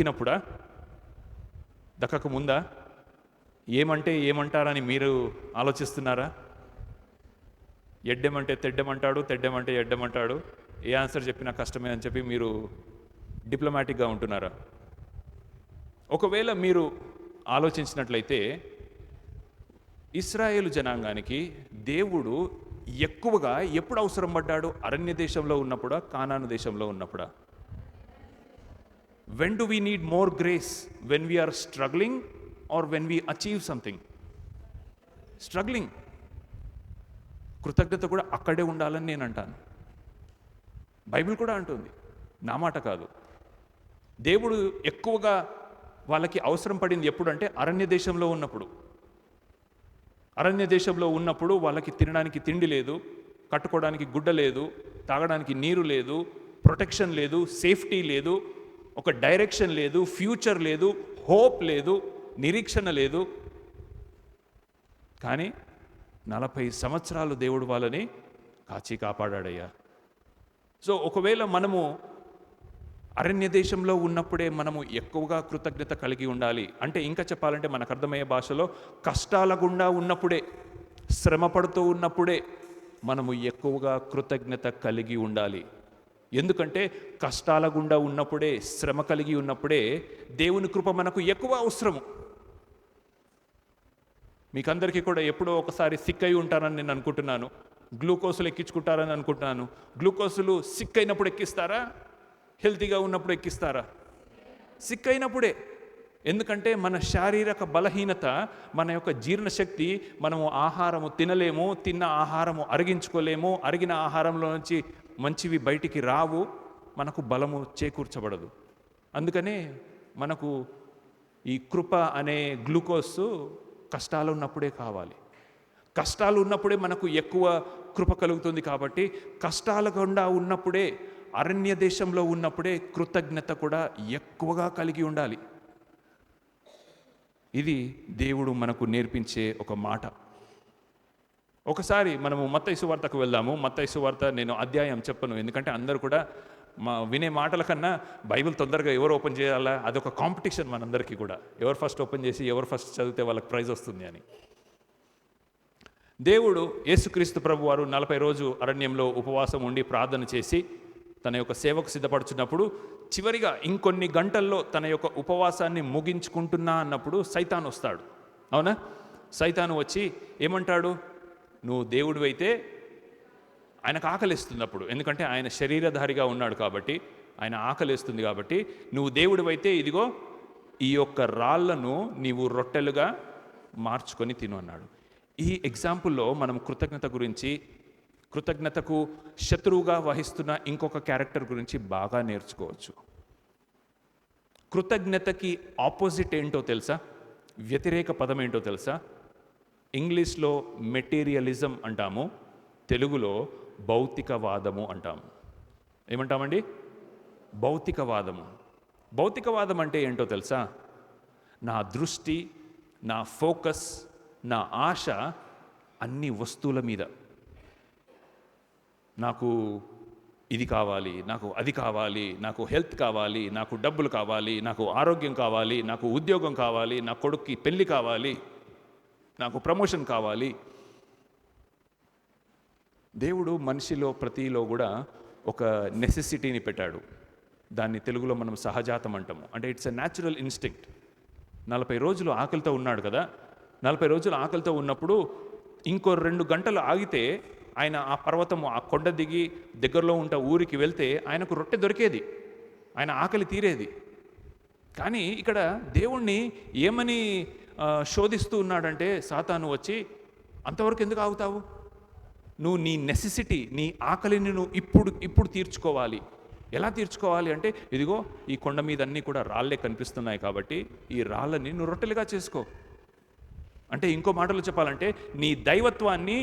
దక్కినప్పుడా, దక్కక ముందా? ఏమంటే ఏమంటారని మీరు ఆలోచిస్తున్నారా? ఎడ్డెమంటే తెడ్డెమంటాడు, తెడ్డెమంటే ఎడ్డెమంటాడు, ఏ ఆన్సర్ చెప్పినా కష్టమే అని చెప్పి మీరు డిప్లొమాటిక్గా ఉంటున్నారా? ఒకవేళ మీరు ఆలోచించినట్లయితే ఇశ్రాయేలు జనాంగానికి దేవుడు ఎక్కువగా ఎప్పుడు అవసరం పడ్డాడు? అరణ్య దేశంలో ఉన్నప్పుడా, కానాను దేశంలో ఉన్నప్పుడా? When do we need more grace? When we are struggling or when we achieve something? Struggling. కృతజ్ఞత కూడా అక్కడే ఉండాలని నేను అంటాను. బైబిల్ కూడా అంటుంది, నా మాట కాదు. దేవుడు ఎక్కువగా వాళ్ళకి అవసరం పడింది ఎప్పుడంటే అరణ్య దేశంలో ఉన్నప్పుడు. అరణ్య దేశంలో ఉన్నప్పుడు వాళ్ళకి తినడానికి తిండి లేదు, కట్టుకోవడానికి గుడ్డ లేదు, తాగడానికి నీరు లేదు, ప్రొటెక్షన్ లేదు, సేఫ్టీ లేదు, ఒక డైరెక్షన్ లేదు, ఫ్యూచర్ లేదు, హోప్ లేదు, నిరీక్షణ లేదు. కానీ 40 సంవత్సరాలు దేవుడు వాళ్ళని కాచి కాపాడాడయ్యా. సో ఒకవేళ మనము అరణ్య దేశంలో ఉన్నప్పుడే మనము ఎక్కువగా కృతజ్ఞత కలిగి ఉండాలి అంటే, ఇంకా చెప్పాలంటే మనకు అర్థమయ్యే భాషలో, కష్టాల గుండా ఉన్నప్పుడే, శ్రమ పడుతూ ఉన్నప్పుడే మనము ఎక్కువగా కృతజ్ఞత కలిగి ఉండాలి. ఎందుకంటే కష్టాల గుండా ఉన్నప్పుడే, శ్రమ కలిగి ఉన్నప్పుడే దేవుని కృప మనకు ఎక్కువ అవసరము. మీకందరికీ కూడా ఎప్పుడో ఒకసారి సిక్ అయి ఉంటారని నేను అనుకుంటున్నాను. గ్లూకోజులు ఎక్కించుకుంటారని అనుకుంటున్నాను. గ్లూకోజులు సిక్ అయినప్పుడు ఎక్కిస్తారా, హెల్తీగా ఉన్నప్పుడు ఎక్కిస్తారా? సిక్ అయినప్పుడే. ఎందుకంటే మన శారీరక బలహీనత, మన యొక్క జీర్ణశక్తి, మనము ఆహారము తినలేము, తిన్న ఆహారము అరిగించుకోలేము, అరిగిన ఆహారంలో నుంచి మంచివి బయటికి రావు, మనకు బలము చేకూర్చబడదు. అందుకనే మనకు ఈ కృప అనే గ్లూకోజ్ కష్టాలు ఉన్నప్పుడే కావాలి. కష్టాలు ఉన్నప్పుడే మనకు ఎక్కువ కృప కలుగుతుంది. కాబట్టి కష్టాల గుండా ఉన్నప్పుడే, అరణ్య దేశంలో ఉన్నప్పుడే కృతజ్ఞత కూడా ఎక్కువగా కలిగి ఉండాలి. ఇది దేవుడు మనకు నేర్పించే ఒక మాట. ఒకసారి మనము మత్తయి సువార్తకు వెళ్దాము. మత్తయి సువార్త నేను అధ్యాయం చెప్పను, ఎందుకంటే అందరూ కూడా వినే మాటల కన్నా బైబిల్ తొందరగా ఎవరు ఓపెన్ చేయాలా, అదొక కాంపిటీషన్ మనందరికీ కూడా. ఎవరు ఫస్ట్ ఓపెన్ చేసి ఎవరు ఫస్ట్ చదివితే వాళ్ళకి ప్రైజ్ వస్తుంది అని. దేవుడు యేసుక్రీస్తు ప్రభు వారు 40 రోజు అరణ్యంలో ఉపవాసం ఉండి ప్రార్థన చేసి తన యొక్క సేవకు సిద్ధపడుచున్నప్పుడు, చివరిగా ఇంకొన్ని గంటల్లో తన యొక్క ఉపవాసాన్ని ముగించుకుంటున్నా అన్నప్పుడు సైతాను వస్తాడు. అవునా? సైతాను వచ్చి ఏమంటాడు? నువ్వు దేవుడు అయితే, ఆయనకు ఆకలిస్తుంది అప్పుడు, ఎందుకంటే ఆయన శరీరధారిగా ఉన్నాడు కాబట్టి, ఆయన ఆకలిస్తుంది కాబట్టి, నువ్వు దేవుడు అయితే ఇదిగో ఈ యొక్క రాళ్లను నీవు రొట్టెలుగా మార్చుకొని తిను అన్నాడు. ఈ ఎగ్జాంపుల్లో మనం కృతజ్ఞత గురించి, కృతజ్ఞతకు శత్రువుగా వహిస్తున్న ఇంకొక క్యారెక్టర్ గురించి బాగా నేర్చుకోవచ్చు. కృతజ్ఞతకి ఆపోజిట్ ఏంటో తెలుసా? వ్యతిరేక పదం ఏంటో తెలుసా? ఇంగ్లీష్లో మెటీరియలిజం అంటాము, తెలుగులో భౌతికవాదము అంటాము. ఏమంటామండి? భౌతికవాదము. భౌతికవాదం అంటే ఏంటో తెలుసా? నా దృష్టి, నా ఫోకస్, నా ఆశ అన్ని వస్తువుల మీద. నాకు ఇది కావాలి, నాకు అది కావాలి, నాకు హెల్త్ కావాలి, నాకు డబ్బులు కావాలి, నాకు ఆరోగ్యం కావాలి, నాకు ఉద్యోగం కావాలి, నా కొడుక్కి పెళ్ళి కావాలి, నాకు ప్రమోషన్ కావాలి. దేవుడు మనిషిలో ప్రతిలో కూడా ఒక నెసెసిటీని పెట్టాడు. దాన్ని తెలుగులో మనం సహజాతం అంటాము. అంటే ఇట్స్ ఎ న్యాచురల్ ఇన్స్టింక్ట్. 40 రోజులు ఆకలితో ఉన్నాడు కదా. 40 రోజులు ఆకలితో ఉన్నప్పుడు ఇంకో 2 గంటలు ఆగితే ఆయన ఆ పర్వతం, ఆ కొండ దిగి దగ్గరలో ఉంటే ఊరికి వెళ్తే ఆయనకు రొట్టె దొరికేది, ఆయన ఆకలి తీరేది. కానీ ఇక్కడ దేవుణ్ణి ఏమని శోధిస్తూ ఉన్నాడంటే సాతాను వచ్చి, అంతవరకు ఎందుకు ఆగుతావు? నువ్వు నీ నెసెసిటీ, నీ ఆకలిని నువ్వు ఇప్పుడు తీర్చుకోవాలి. ఎలా తీర్చుకోవాలి అంటే, ఇదిగో ఈ కొండ మీద అన్నీ కూడా రాళ్ళే కనిపిస్తున్నాయి కాబట్టి ఈ రాళ్ళని నువ్వు రొట్టెలుగా చేసుకో. అంటే ఇంకో మాటలో చెప్పాలంటే, నీ దైవత్వాన్ని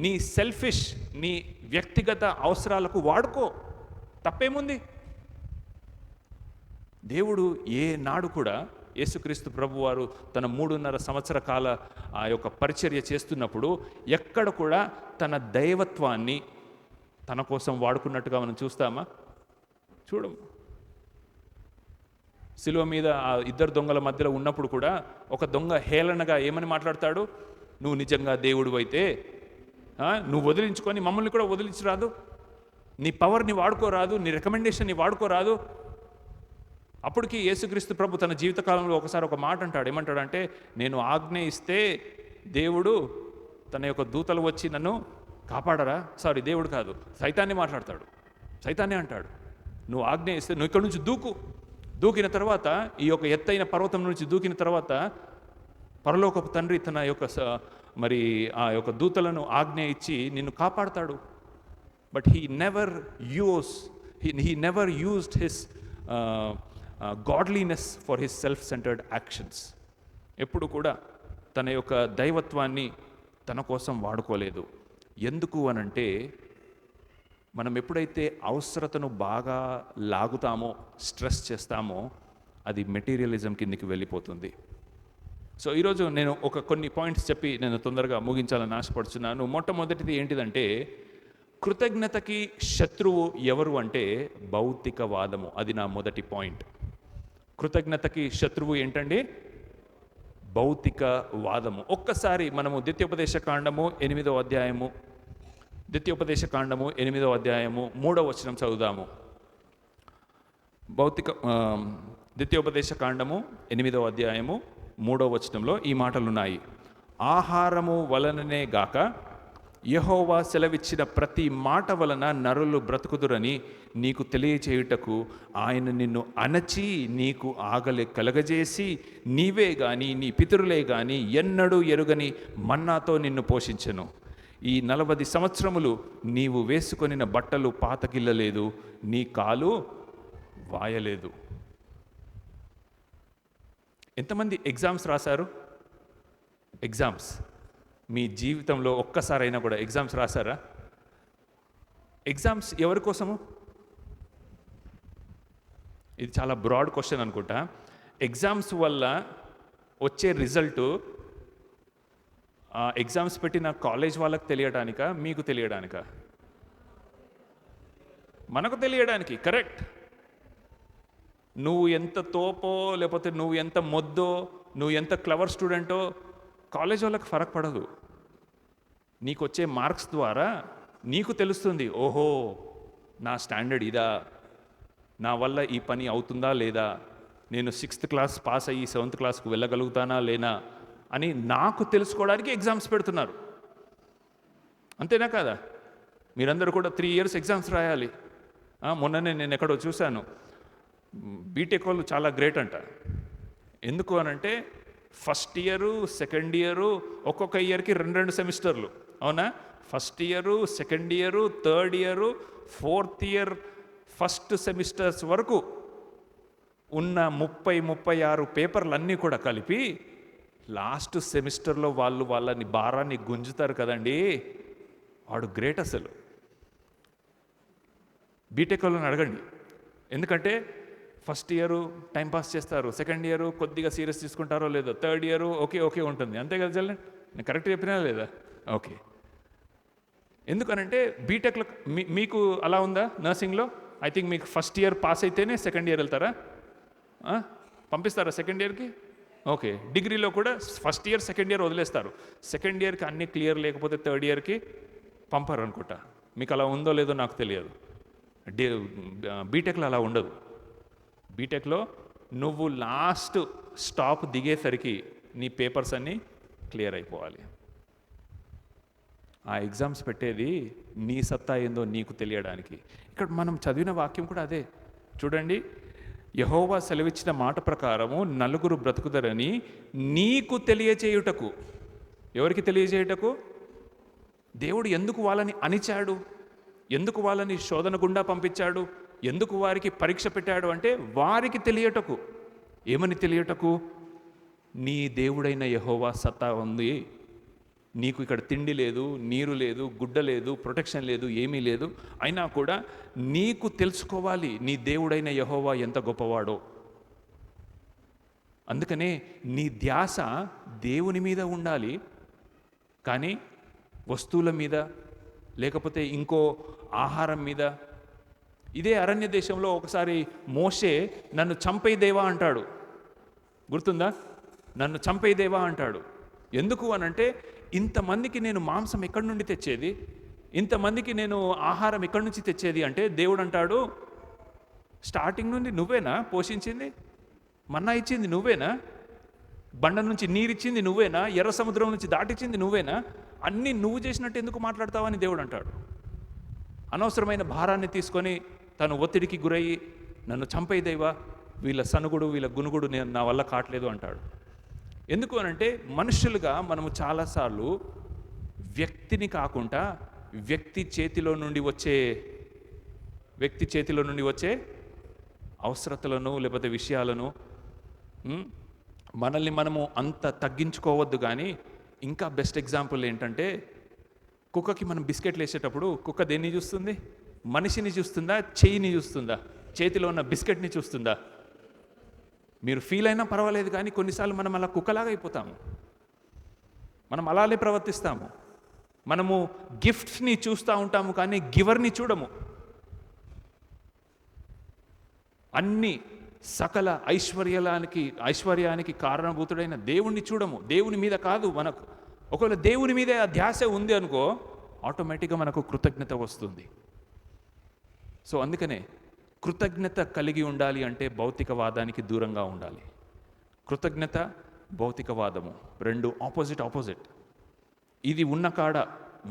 నీ సెల్ఫిష్, నీ వ్యక్తిగత అవసరాలకు వాడుకో. తప్పేముంది? దేవుడు ఏ నాడు కూడా, యేసుక్రీస్తు ప్రభువారు తన 3.5 సంవత్సర కాల ఆ యొక్క పరిచర్య చేస్తున్నప్పుడు ఎక్కడ కూడా తన దైవత్వాన్ని తన కోసం వాడుకున్నట్టుగా మనం చూస్తామా? చూడము. శిలువ మీద ఆ ఇద్దరు దొంగల మధ్యలో ఉన్నప్పుడు కూడా ఒక దొంగ హేళనగా ఏమని మాట్లాడతాడు? నువ్వు నిజంగా దేవుడు అయితే నువ్వు వదిలించుకొని మమ్మల్ని కూడా వదిలించరాదు, నీ పవర్ని వాడుకోరాదు, నీ రికమెండేషన్ని వాడుకోరాదు. అప్పటికి యేసుక్రీస్తు ప్రభు తన జీవితకాలంలో ఒకసారి ఒక మాట అంటాడు. ఏమంటాడంటే, నేను ఆజ్ఞ ఇస్తే దేవుడు తన యొక్క దూతలు వచ్చి నన్ను కాపాడరా? సారీ, దేవుడు కాదు, సైతాన్ని మాట్లాడతాడు. సైతాన్ని అంటాడు, నువ్వు ఆజ్ఞ ఇస్తే నువ్వు ఇక్కడ నుంచి దూకిన తర్వాత, ఈ యొక్క ఎత్తైన పర్వతం నుంచి దూకిన తర్వాత పరలోకపు తండ్రి తన యొక్క మరి ఆ యొక్క దూతలను ఆజ్ఞ ఇచ్చి నిన్ను కాపాడతాడు. But he never used his godliness for his self centred actions. ఎప్పుడు కూడా తన యొక్క దైవత్వాన్ని తన కోసం వాడుకోలేదు. ఎందుకు అనంటే, మనం ఎప్పుడైతే అవసరతను బాగా లాగుతామో, స్ట్రెస్ చేస్తామో, అది మెటీరియలిజం కిందికి వెళ్ళిపోతుంది. సో ఈరోజు నేను కొన్ని పాయింట్స్ చెప్పి నేను తొందరగా ముగించాలని ఆశపడుతున్నాను. మొట్టమొదటిది ఏంటిదంటే, కృతజ్ఞతకి శత్రువు ఎవరు అంటే భౌతికవాదము. అది నా మొదటి పాయింట్. కృతజ్ఞతకి శత్రువు ఏంటండి? భౌతికవాదము. ఒక్కసారి మనము ద్వితీయోపదేశ కాండము 8వ అధ్యాయము 3వ వచనం చదువుదాము. ద్వితీయోపదేశ కాండము 8వ అధ్యాయము 3వ వచనంలో ఈ మాటలున్నాయి. ఆహారము వలననే గాక యెహోవా సెలవిచ్చిన ప్రతి మాట వలన నరులు బ్రతుకుదురని నీకు తెలియచేయుటకు ఆయన నిన్ను అణచి నీకు ఆకలి కలగజేసి నీవే గాని నీ పితరులే గాని ఎన్నడూ ఎరుగని మన్నాతో నిన్ను పోషించెను. ఈ 40 సంవత్సరములు నీవు వేసుకొనిన బట్టలు పాతకిల్లలేదు, నీ కాలు వాయలేదు. ఎంతమంది ఎగ్జామ్స్ రాశారు? ఎగ్జామ్స్ మీ జీవితంలో ఒక్కసారైనా కూడా ఎగ్జామ్స్ రాశారా? ఎగ్జామ్స్ ఎవరి కోసము? ఇది చాలా బ్రాడ్ క్వశ్చన్ అనుకుంటా. ఎగ్జామ్స్ వల్ల వచ్చే రిజల్టు ఎగ్జామ్స్ పెట్టిన కాలేజ్ వాళ్ళకి తెలియడానికా, మీకు తెలియడానికా? మనకు తెలియడానికి. కరెక్ట్. నువ్వు ఎంత తోపో, లేకపోతే నువ్వు ఎంత మొద్దో, నువ్వు ఎంత క్లవర్ స్టూడెంటో కాలేజ్ వాళ్ళకి ఫరక్ పడదు. నీకు వచ్చే మార్క్స్ ద్వారా నీకు తెలుస్తుంది, ఓహో నా స్టాండర్డ్ ఇదా, నా వల్ల ఈ పని అవుతుందా లేదా, నేను 6th క్లాస్ పాస్ అయ్యి 7th క్లాస్కు వెళ్ళగలుగుతానా లేనా అని నాకు తెలుసుకోవడానికి ఎగ్జామ్స్ పెడుతున్నారు. అంతేనా కాదా? మీరందరూ కూడా 3 years ఎగ్జామ్స్ రాయాలి. మొన్ననే నేను ఎక్కడో చూశాను, బీటెక్ వాళ్ళు చాలా గ్రేట్ అంట. ఎందుకు అనంటే, ఫస్ట్ ఇయరు, సెకండ్ ఇయరు, ఒక్కొక్క ఇయర్కి 2 సెమిస్టర్లు. అవునా? First year, second year, third year, 4th year first semesters వరకు ఉన్న 36 పేపర్లు అన్నీ కూడా కలిపి లాస్ట్ సెమిస్టర్లో వాళ్ళని భారాన్ని గుంజుతారు కదండి. వాడు గ్రేట్ అసలు. బీటెక్ వాళ్ళని అడగండి. ఎందుకంటే ఫస్ట్ ఇయరు టైంపాస్ చేస్తారు, సెకండ్ ఇయరు కొద్దిగా సీరియస్ తీసుకుంటారో లేదో, థర్డ్ ఇయరు ఓకే ఉంటుంది. అంతే కదా జల్లండి? నేను కరెక్ట్ చెప్పినా లేదా? ఓకే. ఎందుకనంటే బీటెక్లో మీకు అలా ఉందా? నర్సింగ్లో ఐ థింక్ మీకు ఫస్ట్ ఇయర్ పాస్ అయితేనే సెకండ్ ఇయర్ వెళ్తారా? పంపిస్తారా సెకండ్ ఇయర్కి? ఓకే. డిగ్రీలో కూడా ఫస్ట్ ఇయర్ సెకండ్ ఇయర్ వదిలేస్తారు. సెకండ్ ఇయర్కి అన్నీ క్లియర్ లేకపోతే థర్డ్ ఇయర్కి పంపరు అనుకుంటా. మీకు అలా ఉందో లేదో నాకు తెలియదు. బీటెక్లో అలా ఉండదు. బీటెక్లో నువ్వు లాస్ట్ స్టాప్ దిగేసరికి నీ పేపర్స్ అన్నీ క్లియర్ అయిపోవాలి. ఆ ఎగ్జామ్స్ పెట్టేది నీ సత్తా ఏందో నీకు తెలియడానికి. ఇక్కడ మనం చదివిన వాక్యం కూడా అదే. చూడండి, యెహోవా సెలవిచ్చిన మాట ప్రకారము నలుగురు బ్రతుకుదరని నీకు తెలియచేయుటకు. ఎవరికి తెలియజేయుటకు? దేవుడు ఎందుకు వాళ్ళని అణిచాడు? ఎందుకు వాళ్ళని శోధన గుండా పంపించాడు? ఎందుకు వారికి పరీక్ష పెట్టాడు అంటే వారికి తెలియటకు. ఏమని తెలియటకు? నీ దేవుడైన యెహోవా సత్తా ఉంది. నీకు ఇక్కడ తిండి లేదు, నీరు లేదు, గుడ్డ లేదు, ప్రొటెక్షన్ లేదు, ఏమీ లేదు. అయినా కూడా నీకు తెలుసుకోవాలి నీ దేవుడైన యెహోవా ఎంత గొప్పవాడో. అందుకనే నీ ధ్యాస దేవుని మీద ఉండాలి, కానీ వస్తువుల మీద, లేకపోతే ఇంకో ఆహారం మీద, ఇదే అరణ్య దేశంలో ఒకసారి మోషే నన్ను చంపే దేవా అంటాడు. గుర్తుందా? నన్ను చంపే దేవా అంటాడు. ఎందుకు అనంటే ఇంతమందికి నేను మాంసం ఎక్కడి నుండి తెచ్చేది, ఇంతమందికి నేను ఆహారం ఎక్కడి నుంచి తెచ్చేది అంటే దేవుడు అంటాడు, స్టార్టింగ్ నుండి నువ్వేనా పోషించింది? మన్నా ఇచ్చింది నువ్వేనా? బండ నుంచి నీరిచ్చింది నువ్వేనా? ఎర్ర సముద్రం నుంచి దాటిచ్చింది నువ్వేనా? అన్నీ నువ్వు చేసినట్టు ఎందుకు మాట్లాడతావని దేవుడు అంటాడు. అనవసరమైన భారాన్ని తీసుకొని తను ఒత్తిడికి గురయ్యి నన్ను చంపేదేవా, వీళ్ళ సనుగుడు వీళ్ళ గునుగుడు నా వల్ల కావట్లేదు అంటాడు. ఎందుకు అనంటే మనుషులుగా మనము చాలాసార్లు వ్యక్తిని కాకుండా వ్యక్తి చేతిలో నుండి వచ్చే అవసరతలను లేకపోతే విషయాలను మనల్ని మనము అంత తగ్గించుకోవద్దు. కానీ ఇంకా బెస్ట్ ఎగ్జాంపుల్ ఏంటంటే, కుక్కకి మనం బిస్కెట్లు వేసేటప్పుడు కుక్క దేన్ని చూస్తుంది? మనిషిని చూస్తుందా, చెయ్యిని చూస్తుందా? చేతిలో ఉన్న బిస్కెట్ని చూస్తుందా? మీరు ఫీల్ అయినా పర్వాలేదు, కానీ కొన్నిసార్లు మనం అలా కుక్కలాగా అయిపోతాము. మనం అలానే ప్రవర్తిస్తాము. మనము గిఫ్ట్స్ని చూస్తూ ఉంటాము కానీ గివర్ని చూడము. అన్ని సకల ఐశ్వర్యానికి కారణభూతుడైన దేవుణ్ణి చూడము. దేవుని మీద కాదు మనకు. ఒకవేళ దేవుని మీదే ఆ ధ్యాస ఉంది అనుకో, ఆటోమేటిక్గా మనకు కృతజ్ఞత వస్తుంది. సో అందుకనే కృతజ్ఞత కలిగి ఉండాలి అంటే భౌతికవాదానికి దూరంగా ఉండాలి. కృతజ్ఞత, భౌతికవాదము రెండు ఆపోజిట్. ఇది ఉన్న కాడ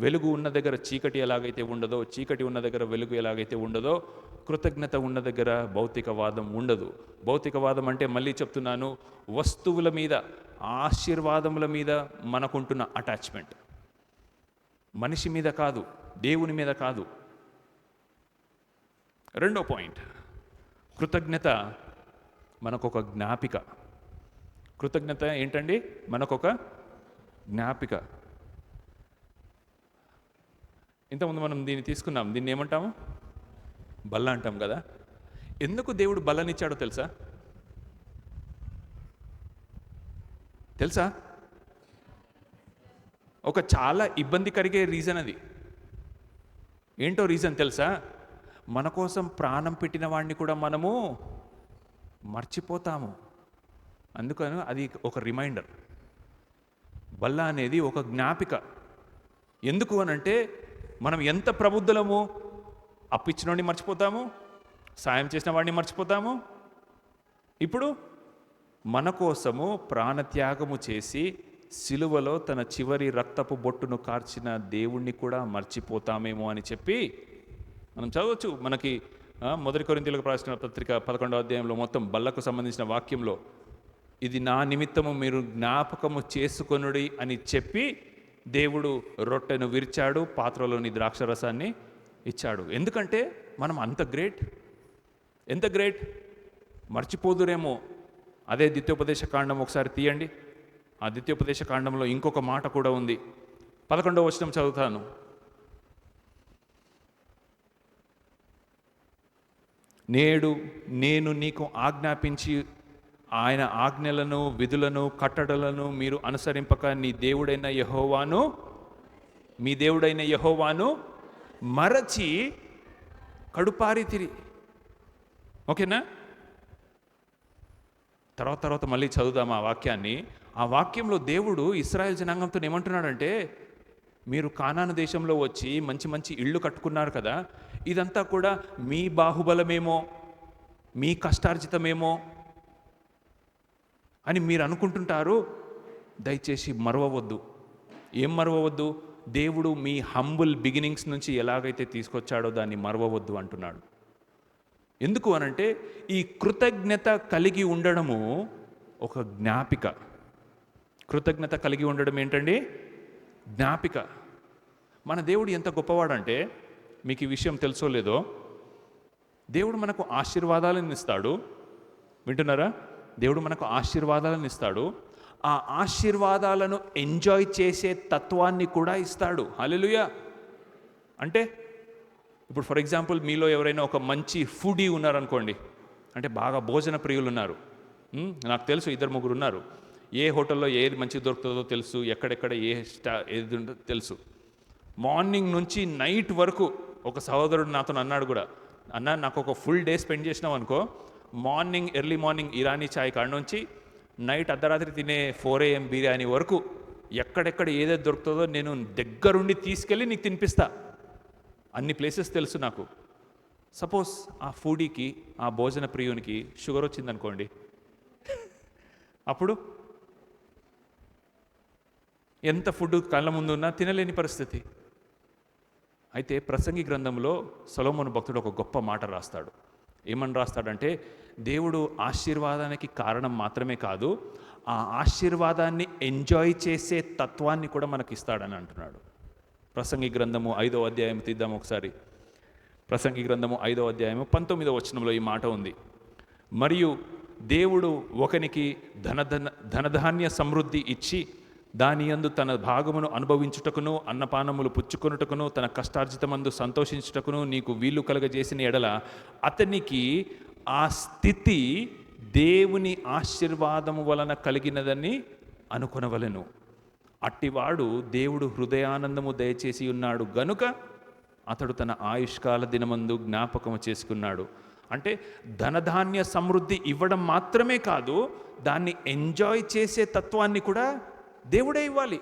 వెలుగు ఉన్న దగ్గర చీకటి ఎలాగైతే ఉండదో, చీకటి ఉన్న దగ్గర వెలుగు ఎలాగైతే ఉండదో, కృతజ్ఞత ఉన్న దగ్గర భౌతికవాదం ఉండదు. భౌతికవాదం అంటే మళ్ళీ చెప్తున్నాను, వస్తువుల మీద, ఆశీర్వాదముల మీద మనకుంటున్న అటాచ్మెంట్, మనిషి మీద కాదు, దేవుని మీద కాదు. రెండో పాయింట్, కృతజ్ఞత మనకొక జ్ఞాపిక. కృతజ్ఞత ఏంటండి? మనకొక జ్ఞాపిక. ఇంతకుముందు మనం దీన్ని తీసుకున్నాం. దీన్ని ఏమంటాము? బల్ల అంటాం కదా. ఎందుకు దేవుడు బల్లనిచ్చాడో తెలుసా? ఒక చాలా ఇబ్బంది కలిగే రీజన్ అది. ఏంటో రీజన్ తెలుసా? మన కోసం ప్రాణం పెట్టిన వాడిని కూడా మనము మర్చిపోతాము. అందుకని అది ఒక రిమైండర్. బల్ల అనేది ఒక జ్ఞాపిక. ఎందుకు అనంటే మనం ఎంత ప్రబుద్ధులము, అప్పిచ్చినోడిని మర్చిపోతాము, సాయం చేసిన వాడిని మర్చిపోతాము. ఇప్పుడు మన కోసము ప్రాణత్యాగము చేసి సిలువలో తన చివరి రక్తపు బొట్టును కార్చిన దేవుణ్ణి కూడా మర్చిపోతామేమో అని చెప్పి మనం చదవచ్చు. మనకి 1 కొరింథీయులకు రాసిన పత్రిక 11వ అధ్యాయంలో మొత్తం బల్లకు సంబంధించిన వాక్యంలో, ఇది నా నిమిత్తము మీరు జ్ఞాపకము చేసుకొనుడి అని చెప్పి దేవుడు రొట్టెను విరిచాడు, పాత్రలోని ద్రాక్షరసాన్ని ఇచ్చాడు. ఎందుకంటే మనం అంత ఎంత గ్రేట్ మర్చిపోదురేమో. అదే ద్వితీయోపదేశ కాండం ఒకసారి తీయండి. ఆ ద్వితీయోపదేశ కాండంలో ఇంకొక మాట కూడా ఉంది. 11వ వచనం చదువుతాను. నేడు నేను నీకు ఆజ్ఞాపించి ఆయన ఆజ్ఞలను, విధులను, కట్టడలను మీరు అనుసరింపక మీ దేవుడైన యెహోవాను మరచి కడుపారితిరి. ఓకేనా? తర్వాత మళ్ళీ చదువుదాం ఆ వాక్యాన్ని. ఆ వాక్యంలో దేవుడు ఇశ్రాయేల్ జనాంగంతో ఏమంటున్నాడంటే, మీరు కానాను దేశంలో వచ్చి మంచి మంచి ఇళ్ళు కట్టుకున్నారు కదా, ఇదంతా కూడా మీ బాహుబలమేమో, మీ కష్టార్జితమేమో అని మీరు అనుకుంటుంటారు. దయచేసి మరవవద్దు. ఏం మరవవద్దు? దేవుడు మీ హంబుల్ బిగినింగ్స్ నుంచి ఎలాగైతే తీసుకొచ్చాడో దాన్ని మరవవద్దు అంటున్నాడు. ఎందుకు అనంటే ఈ కృతజ్ఞత కలిగి ఉండడము ఒక జ్ఞాపిక. కృతజ్ఞత కలిగి ఉండడం ఏంటండి? జ్ఞాపిక. మన దేవుడు ఎంత గొప్పవాడంటే, మీకు ఈ విషయం తెలుసో లేదో, దేవుడు మనకు ఆశీర్వాదాలను ఇస్తాడు. వింటున్నారా? దేవుడు మనకు ఆశీర్వాదాలను ఇస్తాడు. ఆ ఆశీర్వాదాలను ఎంజాయ్ చేసే తత్వాన్ని కూడా ఇస్తాడు. హల్లెలూయా. అంటే ఇప్పుడు ఫర్ ఎగ్జాంపుల్ మీలో ఎవరైనా ఒక మంచి ఫుడీ ఉన్నారనుకోండి, అంటే బాగా భోజన ప్రియులు ఉన్నారు. నాకు తెలుసు 2-3 ఉన్నారు. ఏ హోటల్లో ఏది మంచిగా దొరుకుతుందో తెలుసు, ఎక్కడెక్కడ ఏది ఉంటుందో తెలుసు. మార్నింగ్ నుంచి నైట్ వరకు ఒక సహోదరుడు నాతో అన్నాడు కూడా, అన్న నాకు ఒక ఫుల్ డే స్పెండ్ చేసినావు అనుకో, ఎర్లీ మార్నింగ్ ఇరానీ చాయ్ కాడ నుంచి నైట్ అర్ధరాత్రి తినే 4 AM బిర్యానీ వరకు ఎక్కడెక్కడ ఏదైతే దొరుకుతుందో నేను దగ్గరుండి తీసుకెళ్ళి నీకు తినిపిస్తా. అన్ని ప్లేసెస్ తెలుసు నాకు. సపోజ్ ఆ ఫుడీకి, ఆ భోజన ప్రియునికి షుగర్ వచ్చిందనుకోండి, అప్పుడు ఎంత ఫుడ్ కళ్ళ ముందు ఉన్నా తినలేని పరిస్థితి. అయితే ప్రసంగి గ్రంథంలో సొలొమోను భక్తుడు ఒక గొప్ప మాట రాస్తాడు. ఏమని రాస్తాడంటే, దేవుడు ఆశీర్వాదానికి కారణం మాత్రమే కాదు, ఆ ఆశీర్వాదాన్ని ఎంజాయ్ చేసే తత్వాన్ని కూడా మనకి ఇస్తాడని అంటున్నాడు. ప్రసంగి గ్రంథము 5వ అధ్యాయం తీద్దాం ఒకసారి. ప్రసంగి గ్రంథము 5వ అధ్యాయము 19వ వచనంలో ఈ మాట ఉంది. మరియు దేవుడు ఒకనికి ధనధాన్య సమృద్ధి ఇచ్చి దాని యందు తన భాగమును అనుభవించుటకును, అన్నపానములు పుచ్చుకొనుటకును, తన కష్టార్జితమందు సంతోషించుటకును నీకు వీలు కలగజేసిన ఎడల అతనికి ఆ స్థితి దేవుని ఆశీర్వాదము వలన కలిగినదని అనుకొనవలెను. అట్టివాడు దేవుడు హృదయానందము దయచేసి ఉన్నాడు గనుక అతడు తన ఆయుష్కాల దినమందు జ్ఞాపకము చేసుకున్నాడు. అంటే ధనధాన్య సమృద్ధి ఇవ్వడం మాత్రమే కాదు, దాన్ని ఎంజాయ్ చేసే తత్వాన్ని కూడా దేవుడే ఇవ్వాలి.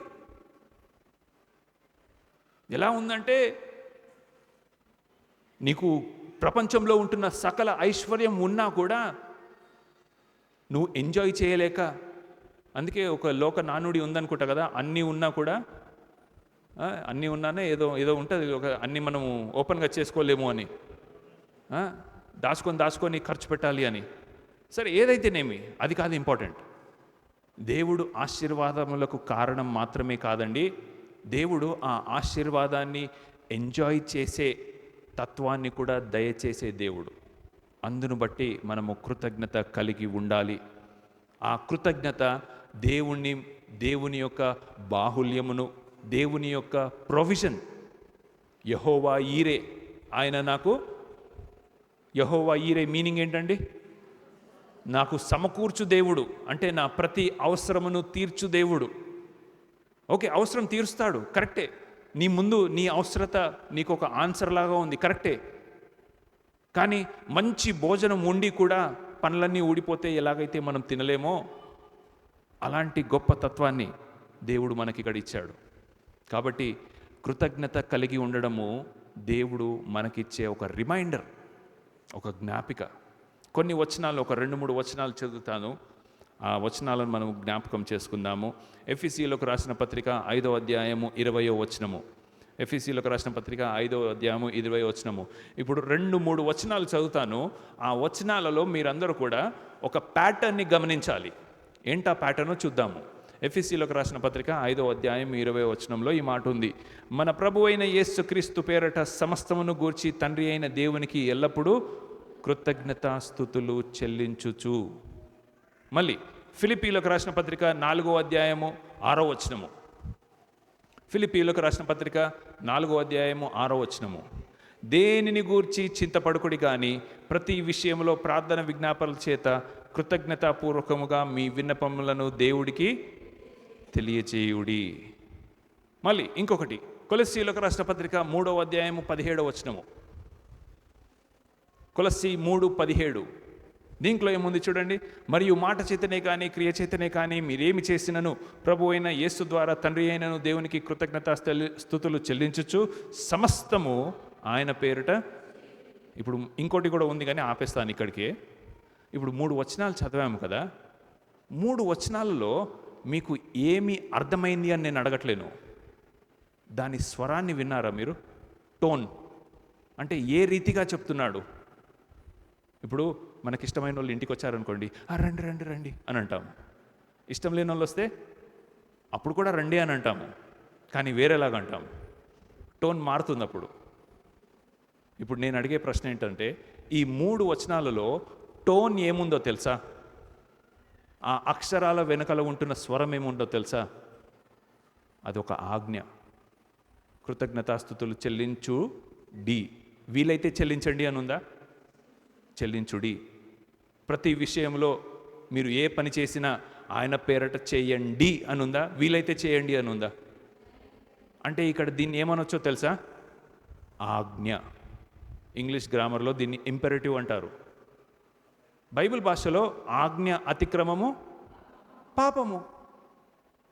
ఎలా ఉందంటే, నీకు ప్రపంచంలో ఉంటున్న సకల ఐశ్వర్యం ఉన్నా కూడా నువ్వు ఎంజాయ్ చేయలేక, అందుకే ఒక లోక నానుడి ఉందనుకుంటా కదా, అన్నీ ఉన్నా కూడా, అన్నీ ఉన్నానే ఏదో ఏదో ఉంటుంది, ఒక అన్నీ మనము ఓపెన్గా చేసుకోలేము అని, దాచుకొని ఖర్చు పెట్టాలి అని. సరే, ఏదైతేనేమి అది కాదు ఇంపార్టెంట్. దేవుడు ఆశీర్వాదములకు కారణం మాత్రమే కాదండి, దేవుడు ఆ ఆశీర్వాదాన్ని ఎంజాయ్ చేసే తత్వాన్ని కూడా దయచేసే దేవుడు. అందును బట్టి మనము కృతజ్ఞత కలిగి ఉండాలి. ఆ కృతజ్ఞత దేవుని యొక్క బాహుల్యమును, దేవుని యొక్క ప్రొవిజన్, యెహోవా ఈరే, ఆయన నాకు, యెహోవా ఈరే మీనింగ్ ఏంటండి? నాకు సమకూర్చు దేవుడు, అంటే నా ప్రతి అవసరమును తీర్చు దేవుడు. ఓకే, అవసరం తీరుస్తాడు, కరెక్టే. నీ ముందు నీ అవసరత నీకు ఒక ఆన్సర్ లాగా ఉంది, కరెక్టే. కానీ మంచి భోజనం ఉండి కూడా పనులన్నీ ఊడిపోతే ఎలాగైతే మనం తినలేమో, అలాంటి గొప్ప తత్వాన్ని దేవుడు మనకి ఇక్కడ ఇచ్చాడు. కాబట్టి కృతజ్ఞత కలిగి ఉండడము దేవుడు మనకిచ్చే ఒక రిమైండర్, ఒక జ్ఞాపిక. కొన్ని వచనాలు, ఒక 2-3 వచనాలు చదువుతాను, ఆ వచనాలను మనం జ్ఞాపకం చేసుకుందాము. ఎఫెసీయులకు రాసిన పత్రిక 5వ అధ్యాయము 20వ వచనము. ఎఫెసీయులకు రాసిన పత్రిక 5వ అధ్యాయము 20వ వచనము. ఇప్పుడు 2-3 వచనాలు చదువుతాను. ఆ వచనాలలో మీరందరూ కూడా ఒక ప్యాటర్న్ని గమనించాలి. ఏంటా ప్యాటర్న్ చూద్దాము. ఎఫెసీయులకు రాసిన పత్రిక 5వ అధ్యాయం 20వ వచనంలో ఈ మాట ఉంది. మన ప్రభు అయిన యేసుక్రీస్తు పేరట సమస్తమును గూర్చి తండ్రి అయిన దేవునికి ఎల్లప్పుడూ కృతజ్ఞతాస్తుతులు చెల్లించుచు. మళ్ళీ ఫిలిప్పీలకు రాసిన పత్రిక 4వ అధ్యాయము 6వ వచనము. ఫిలిప్పీలకు రాసిన పత్రిక 4వ అధ్యాయము 6వ వచనము. దేనిని గూర్చి చింతపడుకుడి కానీ ప్రతి విషయంలో ప్రార్థన విజ్ఞాపనల చేత కృతజ్ఞతాపూర్వకముగా మీ విన్నపములను దేవుడికి తెలియచేయుడి. మళ్ళీ ఇంకొకటి, కొలస్సీయులకు రాసిన పత్రిక 3వ అధ్యాయము 17వ వచనము. కొలస్సీ 3:17. దీంట్లో ఏముంది చూడండి. మరియు మాట చేతనే కానీ క్రియ చేతనే కానీ మీరేమి చేసినను ప్రభు అయిన యేసు ద్వారా తండ్రి అయినను దేవునికి కృతజ్ఞతా స్తుతులు చెల్లించుచు సమస్తము ఆయన పేరిట. ఇప్పుడు ఇంకోటి కూడా ఉంది కానీ ఆపేస్తాను ఇక్కడికే. ఇప్పుడు 3 వచనాలు చదివాము కదా, 3 వచనాలలో మీకు ఏమి అర్థమైంది అని నేను అడగట్లేను. దాని స్వరాన్ని విన్నారా మీరు? టోన్ అంటే ఏ రీతిగా చెప్తున్నాడు. ఇప్పుడు మనకిష్టమైన వాళ్ళు ఇంటికి వచ్చారనుకోండి, రండి రండి రండి అని అంటాము. ఇష్టం లేని వాళ్ళు వస్తే అప్పుడు కూడా రండి అని అంటాము, కానీ వేరేలాగా అంటాము. టోన్ మారుతుంది అప్పుడు. ఇప్పుడు నేను అడిగే ప్రశ్న ఏంటంటే, ఈ 3 వచనాలలో టోన్ ఏముందో తెలుసా? ఆ అక్షరాల వెనకల ఉంటున్న స్వరం ఏముందో తెలుసా? అదొక ఆజ్ఞ. కృతజ్ఞతాస్తుతులు చెల్లించుడి. వీలైతే చెల్లించండి అని ఉందా? చెల్లించుడి. ప్రతి విషయంలో మీరు ఏ పని చేసినా ఆయన పేరట చేయండి అని ఉందా? వీలైతే చేయండి అని ఉందా? అంటే ఇక్కడ దీన్ని ఏమనొచ్చో తెలుసా? ఆజ్ఞ. ఇంగ్లీష్ గ్రామర్లో దీన్ని ఇంపెరేటివ్ అంటారు. బైబిల్ భాషలో ఆజ్ఞ అతిక్రమము పాపము.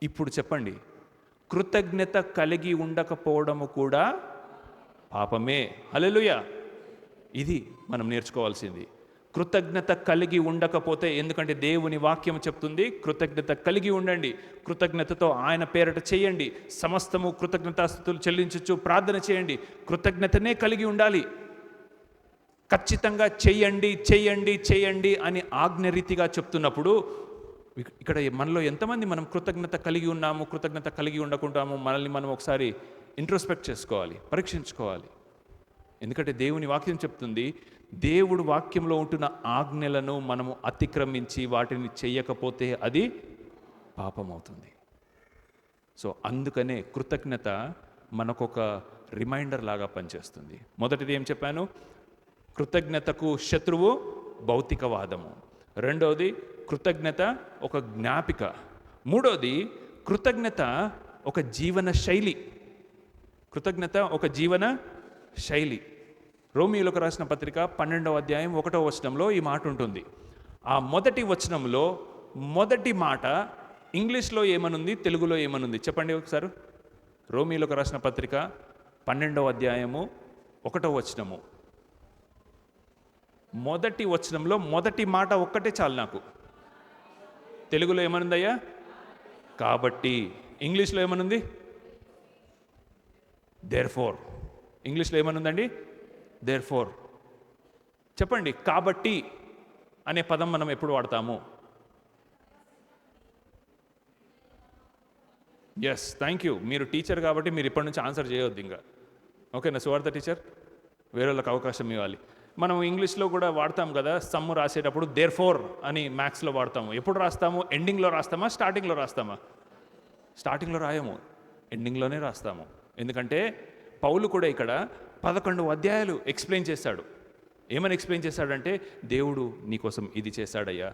ఇప్పుడు చెప్పండి, కృతజ్ఞత కలిగి ఉండకపోవడము కూడా పాపమే. హల్లెలూయా. ఇది మనం నేర్చుకోవాల్సింది. కృతజ్ఞత కలిగి ఉండకపోతే, ఎందుకంటే దేవుని వాక్యం చెప్తుంది కృతజ్ఞత కలిగి ఉండండి, కృతజ్ఞతతో ఆయన పేరట చేయండి, సమస్తము కృతజ్ఞతాస్తుతులు చెల్లించచ్చు, ప్రార్థన చేయండి, కృతజ్ఞతనే కలిగి ఉండాలి. ఖచ్చితంగా చేయండి చేయండి చేయండి అని ఆజ్ఞరీతిగా చెప్తున్నప్పుడు ఇక్కడ మనలో ఎంతమంది మనం కృతజ్ఞత కలిగి ఉన్నాము, కృతజ్ఞత కలిగి ఉండకుంటాము, మనల్ని మనం ఒకసారి ఇంట్రోస్పెక్ట్ చేసుకోవాలి, పరీక్షించుకోవాలి. ఎందుకంటే దేవుని వాక్యం చెప్తుంది, దేవుడు వాక్యంలో ఉంటున్న ఆజ్ఞలను మనము అతిక్రమించి వాటిని చేయకపోతే అది పాపం అవుతుంది. సో అందుకనే కృతజ్ఞత మనకొక రిమైండర్ లాగా పనిచేస్తుంది. మొదటిది ఏం చెప్పాను? కృతజ్ఞతకు శత్రువు భౌతికవాదము. రెండవది కృతజ్ఞత ఒక జ్ఞాపిక. మూడవది కృతజ్ఞత ఒక జీవన శైలి. కృతజ్ఞత ఒక జీవన శైలి. రోమీయులకు రాసిన పత్రిక 12వ అధ్యాయం 1వ వచనంలో ఈ మాట ఉంటుంది. ఆ మొదటి వచనంలో మొదటి మాట ఇంగ్లీష్లో ఏమనుంది, తెలుగులో ఏమనుంది చెప్పండి ఒకసారి. రోమీయులకు రాసిన పత్రిక 12వ అధ్యాయము 1వ వచనము మొదటి వచనంలో మొదటి మాట ఒక్కటే చాలు నాకు. తెలుగులో ఏమనుందయ్యా? కాబట్టి. ఇంగ్లీష్లో ఏమనుంది? దేర్ఫోర్. ఇంగ్లీష్లో ఏమనుందండి? దేర్ఫోర్. చెప్పండి, కాబట్టి అనే పదం మనం ఎప్పుడు వాడతాము? Yes, thank you. మీరు టీచర్ కాబట్టి మీరు ఇప్పటి నుంచి ఆన్సర్ చేయొద్దు ఇంకా. ఓకేనా సువార్త టీచర్? వేరే వాళ్ళకి అవకాశం ఇవ్వాలి. మనం ఇంగ్లీష్లో కూడా వాడతాం కదా, సమ్ రాసేటప్పుడు దేర్ఫోర్ అని మ్యాథ్స్లో వాడతాము. ఎప్పుడు రాస్తాము? ఎండింగ్లో రాస్తామా, స్టార్టింగ్లో రాస్తామా? స్టార్టింగ్లో రాయము, ఎండింగ్లోనే రాస్తాము. ఎందుకంటే పౌలు కూడా ఇక్కడ 11 అధ్యాయాలు ఎక్స్ప్లెయిన్ చేశాడు. ఏమని ఎక్స్ప్లెయిన్ చేశాడంటే, దేవుడు నీకోసం ఇది చేశాడయ్యా,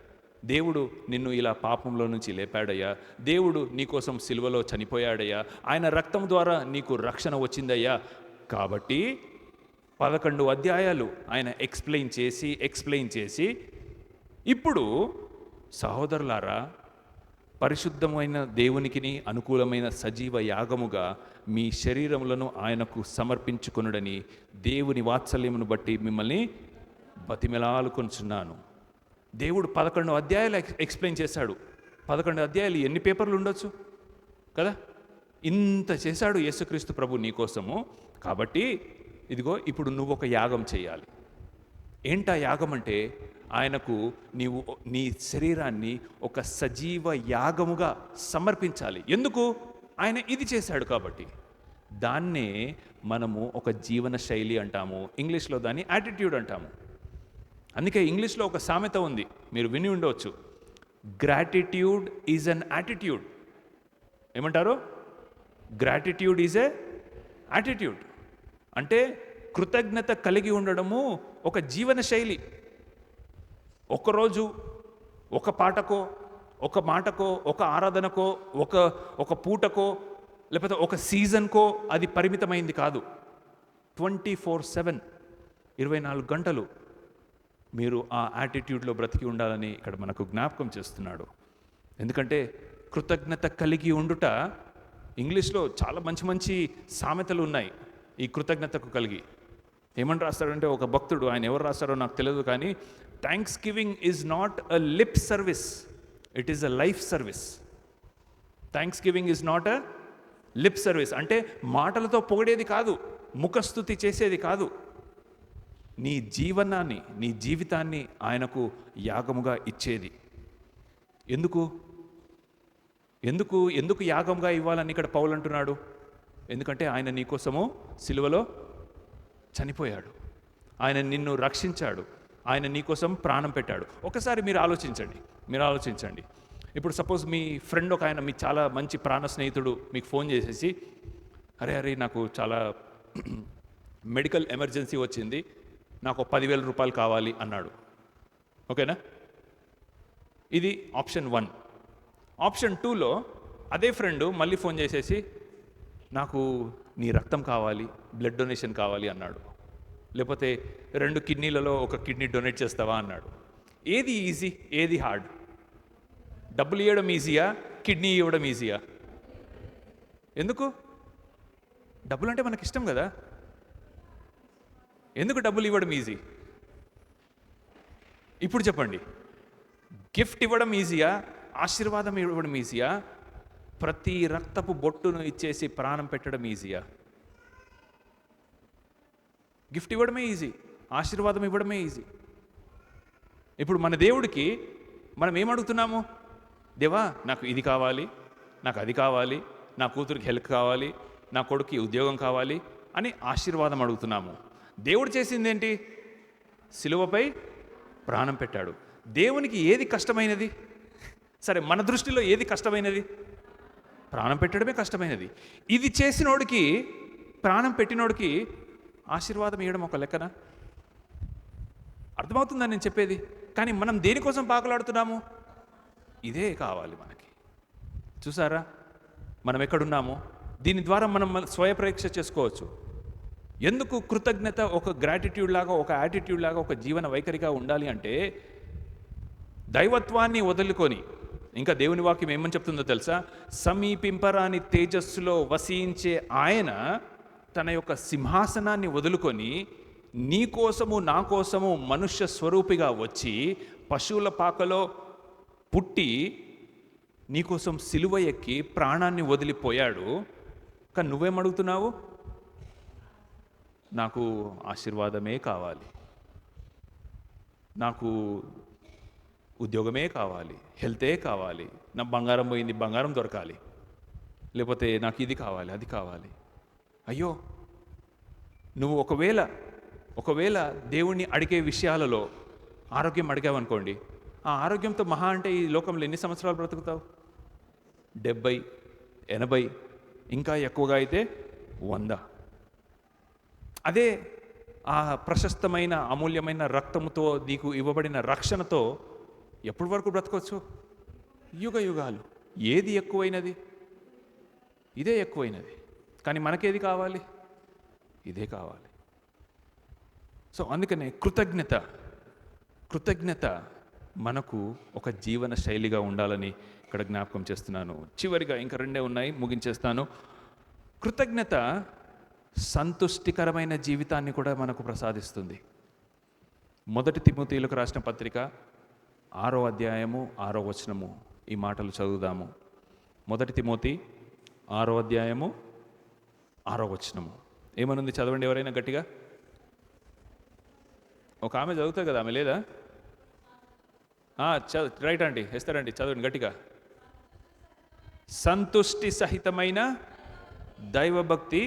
దేవుడు నిన్ను ఇలా పాపంలో నుంచి లేపాడయ్యా, దేవుడు నీకోసం సిలువలో చనిపోయాడయ్యా, ఆయన రక్తం ద్వారా నీకు రక్షణ వచ్చిందయ్యా. కాబట్టి 11 అధ్యాయాలు ఆయన ఎక్స్ప్లెయిన్ చేసి ఇప్పుడు సహోదరులారా, పరిశుద్ధమైన దేవునికిని అనుకూలమైన సజీవ యాగముగా మీ శరీరములను ఆయనకు సమర్పించుకొనుడని దేవుని వాత్సల్యమును బట్టి మిమ్మల్ని బతిమెలాలుకొనుచున్నాను. దేవుడు 11 అధ్యాయాలు ఎక్స్ప్లెయిన్ చేశాడు. 11 అధ్యాయాలు ఎన్ని పేపర్లు ఉండొచ్చు కదా? ఇంత చేశాడు యేసుక్రీస్తు ప్రభు నీకోసము. కాబట్టి ఇదిగో ఇప్పుడు నువ్వు ఒక యాగం చేయాలి. ఏంటా యాగం అంటే, ఆయనకు నీవు నీ శరీరాన్ని ఒక సజీవ యాగముగా సమర్పించాలి. ఎందుకు? ఆయన ఇది చేశాడు కాబట్టి. దాన్నే మనము ఒక జీవన శైలి అంటాము, ఇంగ్లీష్లో దాన్ని యాటిట్యూడ్ అంటాము. అందుకే ఇంగ్లీష్లో ఒక సామెత ఉంది, మీరు విని ఉండవచ్చు, గ్రాటిట్యూడ్ ఈజ్ అన్ యాటిట్యూడ్. ఏమంటారు? Gratitude is a attitude. అంటే కృతజ్ఞత కలిగి ఉండడము ఒక జీవన శైలి. ఒకరోజు ఒక పాటకో, ఒక మాటకో, ఒక ఆరాధనకో, ఒక పూటకో, లేకపోతే ఒక సీజన్కో అది పరిమితమైంది కాదు. 24/7 24 గంటలు మీరు ఆ యాటిట్యూడ్లో బ్రతికి ఉండాలని ఇక్కడ మనకు జ్ఞాపకం చేస్తున్నాడు. ఎందుకంటే కృతజ్ఞత కలిగి ఉండుట, ఇంగ్లీష్లో చాలా మంచి మంచి సామెతలు ఉన్నాయి ఈ కృతజ్ఞతకు కలిగి. ఏమని రాస్తాడంటే, ఒక భక్తుడు, ఆయన ఎవరు రాస్తారో నాకు తెలియదు కానీ, thanks giving is not a lip service, it is a life service. Thanks giving is not a lip service అంటే మాటలతో పొగిడేది కాదు, ముఖస్తుతి చేసేది కాదు. నీ జీవనాన్ని, నీ జీవితాన్ని ఆయనకు యాగముగా ఇచ్చేది. ఎందుకు ఎందుకు ఎందుకు యాగంగా ఇవ్వాలని ఇక్కడ పౌలు అంటున్నాడు? ఎందుకంటే ఆయన నీకోసము సిలువలో చనిపోయాడు, ఆయన నిన్ను రక్షించాడు, ఆయన నీకోసం ప్రాణం పెట్టాడు. ఒకసారి మీరు ఆలోచించండి. ఇప్పుడు సపోజ్ మీ ఫ్రెండ్ ఒక ఆయన, మీ చాలా మంచి ప్రాణ స్నేహితుడు మీకు ఫోన్ చేసేసి, అరే నాకు చాలా మెడికల్ ఎమర్జెన్సీ వచ్చింది, నాకు 10,000 రూపాయలు కావాలి అన్నాడు. ఓకేనా? ఇది ఆప్షన్ 1. ఆప్షన్ 2లో అదే ఫ్రెండ్ మళ్ళీ ఫోన్ చేసేసి, నాకు నీ రక్తం కావాలి, బ్లడ్ డొనేషన్ కావాలి అన్నాడు. లేకపోతే 2 కిడ్నీలలో ఒక కిడ్నీ డొనేట్ చేస్తావా అన్నాడు. ఏది ఈజీ, ఏది హార్డ్? డబ్బులు ఇవ్వడం ఈజీయా, కిడ్నీ ఇవ్వడం ఈజీయా? ఎందుకు? డబ్బులు అంటే మనకి ఇష్టం కదా. ఎందుకు డబ్బులు ఇవ్వడం ఈజీ? ఇప్పుడు చెప్పండి, గిఫ్ట్ ఇవ్వడం ఈజీయా, ఆశీర్వాదం ఇవ్వడం ఈజీయా, ప్రతి రక్తపు బొట్టును ఇచ్చేసి ప్రాణం పెట్టడం ఈజీయా? గిఫ్ట్ ఇవ్వడమే ఈజీ, ఆశీర్వాదం ఇవ్వడమే ఈజీ. ఇప్పుడు మన దేవుడికి మనం ఏమడుగుతున్నాము? దేవా, నాకు ఇది కావాలి, నాకు అది కావాలి, నా కూతురికి హెల్ప్ కావాలి, నా కొడుకు ఉద్యోగం కావాలి అని ఆశీర్వాదం అడుగుతున్నాము. దేవుడు చేసింది ఏంటి? సిలువపై ప్రాణం పెట్టాడు. దేవునికి ఏది కష్టమైనది? సరే, మన దృష్టిలో ఏది కష్టమైనది? ప్రాణం పెట్టడమే కష్టమైనది. ఇది చేసినోడికి, ప్రాణం పెట్టినోడికి ఆశీర్వాదం ఇవ్వడం ఒక లెక్కన? అర్థమవుతుందని నేను చెప్పేది. కానీ మనం దేనికోసం పాకులాడుతున్నాము? ఇదే కావాలి మనకి. చూసారా మనం ఎక్కడున్నామో? దీని ద్వారా మనం స్వయపరీక్ష చేసుకోవచ్చు. ఎందుకు కృతజ్ఞత ఒక గ్రాటిట్యూడ్ లాగా, ఒక యాటిట్యూడ్ లాగా, ఒక జీవన వైఖరిగా ఉండాలి అంటే, దైవత్వాన్ని వదులుకొని, ఇంకా దేవుని వాక్యం ఏమని చెప్తుందో తెలుసా? సమీపింపరాని తేజస్సులో వసించే ఆయన తన యొక్క సింహాసనాన్ని వదులుకొని నీ కోసము నా కోసము మనుష్య స్వరూపిగా వచ్చి పశువుల పాకలో పుట్టి నీకోసం సిలువ ఎక్కి ప్రాణాన్ని వదిలిపోయాడు. కానీ నువ్వేమడుగుతున్నావు? నాకు ఆశీర్వాదమే కావాలి, నాకు ఉద్యోగమే కావాలి, హెల్తే కావాలి, నా బంగారం పోయింది బంగారం దొరకాలి, లేకపోతే నాకు ఇది కావాలి అది కావాలి. అయ్యో, నువ్వు ఒకవేళ దేవుణ్ణి అడిగే విషయాలలో ఆరోగ్యం అడిగావనుకోండి, ఆ ఆరోగ్యంతో మహా అంటే ఈ లోకంలో ఎన్ని సంవత్సరాలు బ్రతుకుతావు? 70, 80, ఇంకా ఎక్కువగా అయితే 100. అదే ఆ ప్రశస్తమైన అమూల్యమైన రక్తముతో నీకు ఇవ్వబడిన రక్షణతో ఎప్పటి వరకు బ్రతకొచ్చు? యుగ యుగాలు. ఏది ఎక్కువైనది? ఇదే ఎక్కువైనది. కానీ మనకేది కావాలి? ఇదే కావాలి. సో అందుకనే కృతజ్ఞత మనకు ఒక జీవన శైలిగా ఉండాలని ఇక్కడ జ్ఞాపకం చేస్తున్నాను. చివరిగా ఇంకా 2 ఉన్నాయి, ముగించేస్తాను. కృతజ్ఞత సంతుష్టికరమైన జీవితాన్ని కూడా మనకు ప్రసాదిస్తుంది. 1 తిమోతిలకు రాసిన పత్రిక 6వ అధ్యాయము 6వ వచనము, ఈ మాటలు చదువుదాము. 1 తిమోతి 6వ అధ్యాయము 6వ వచనము ఏమనుంది? చదవండి ఎవరైనా గట్టిగా. ఒక ఆమె చదువుతుంది కదా, ఆమె లేదా? రైట్ అండి, ఇస్తారండి, చదవండి గట్టిగా. సంతుష్టి సహితమైన దైవభక్తి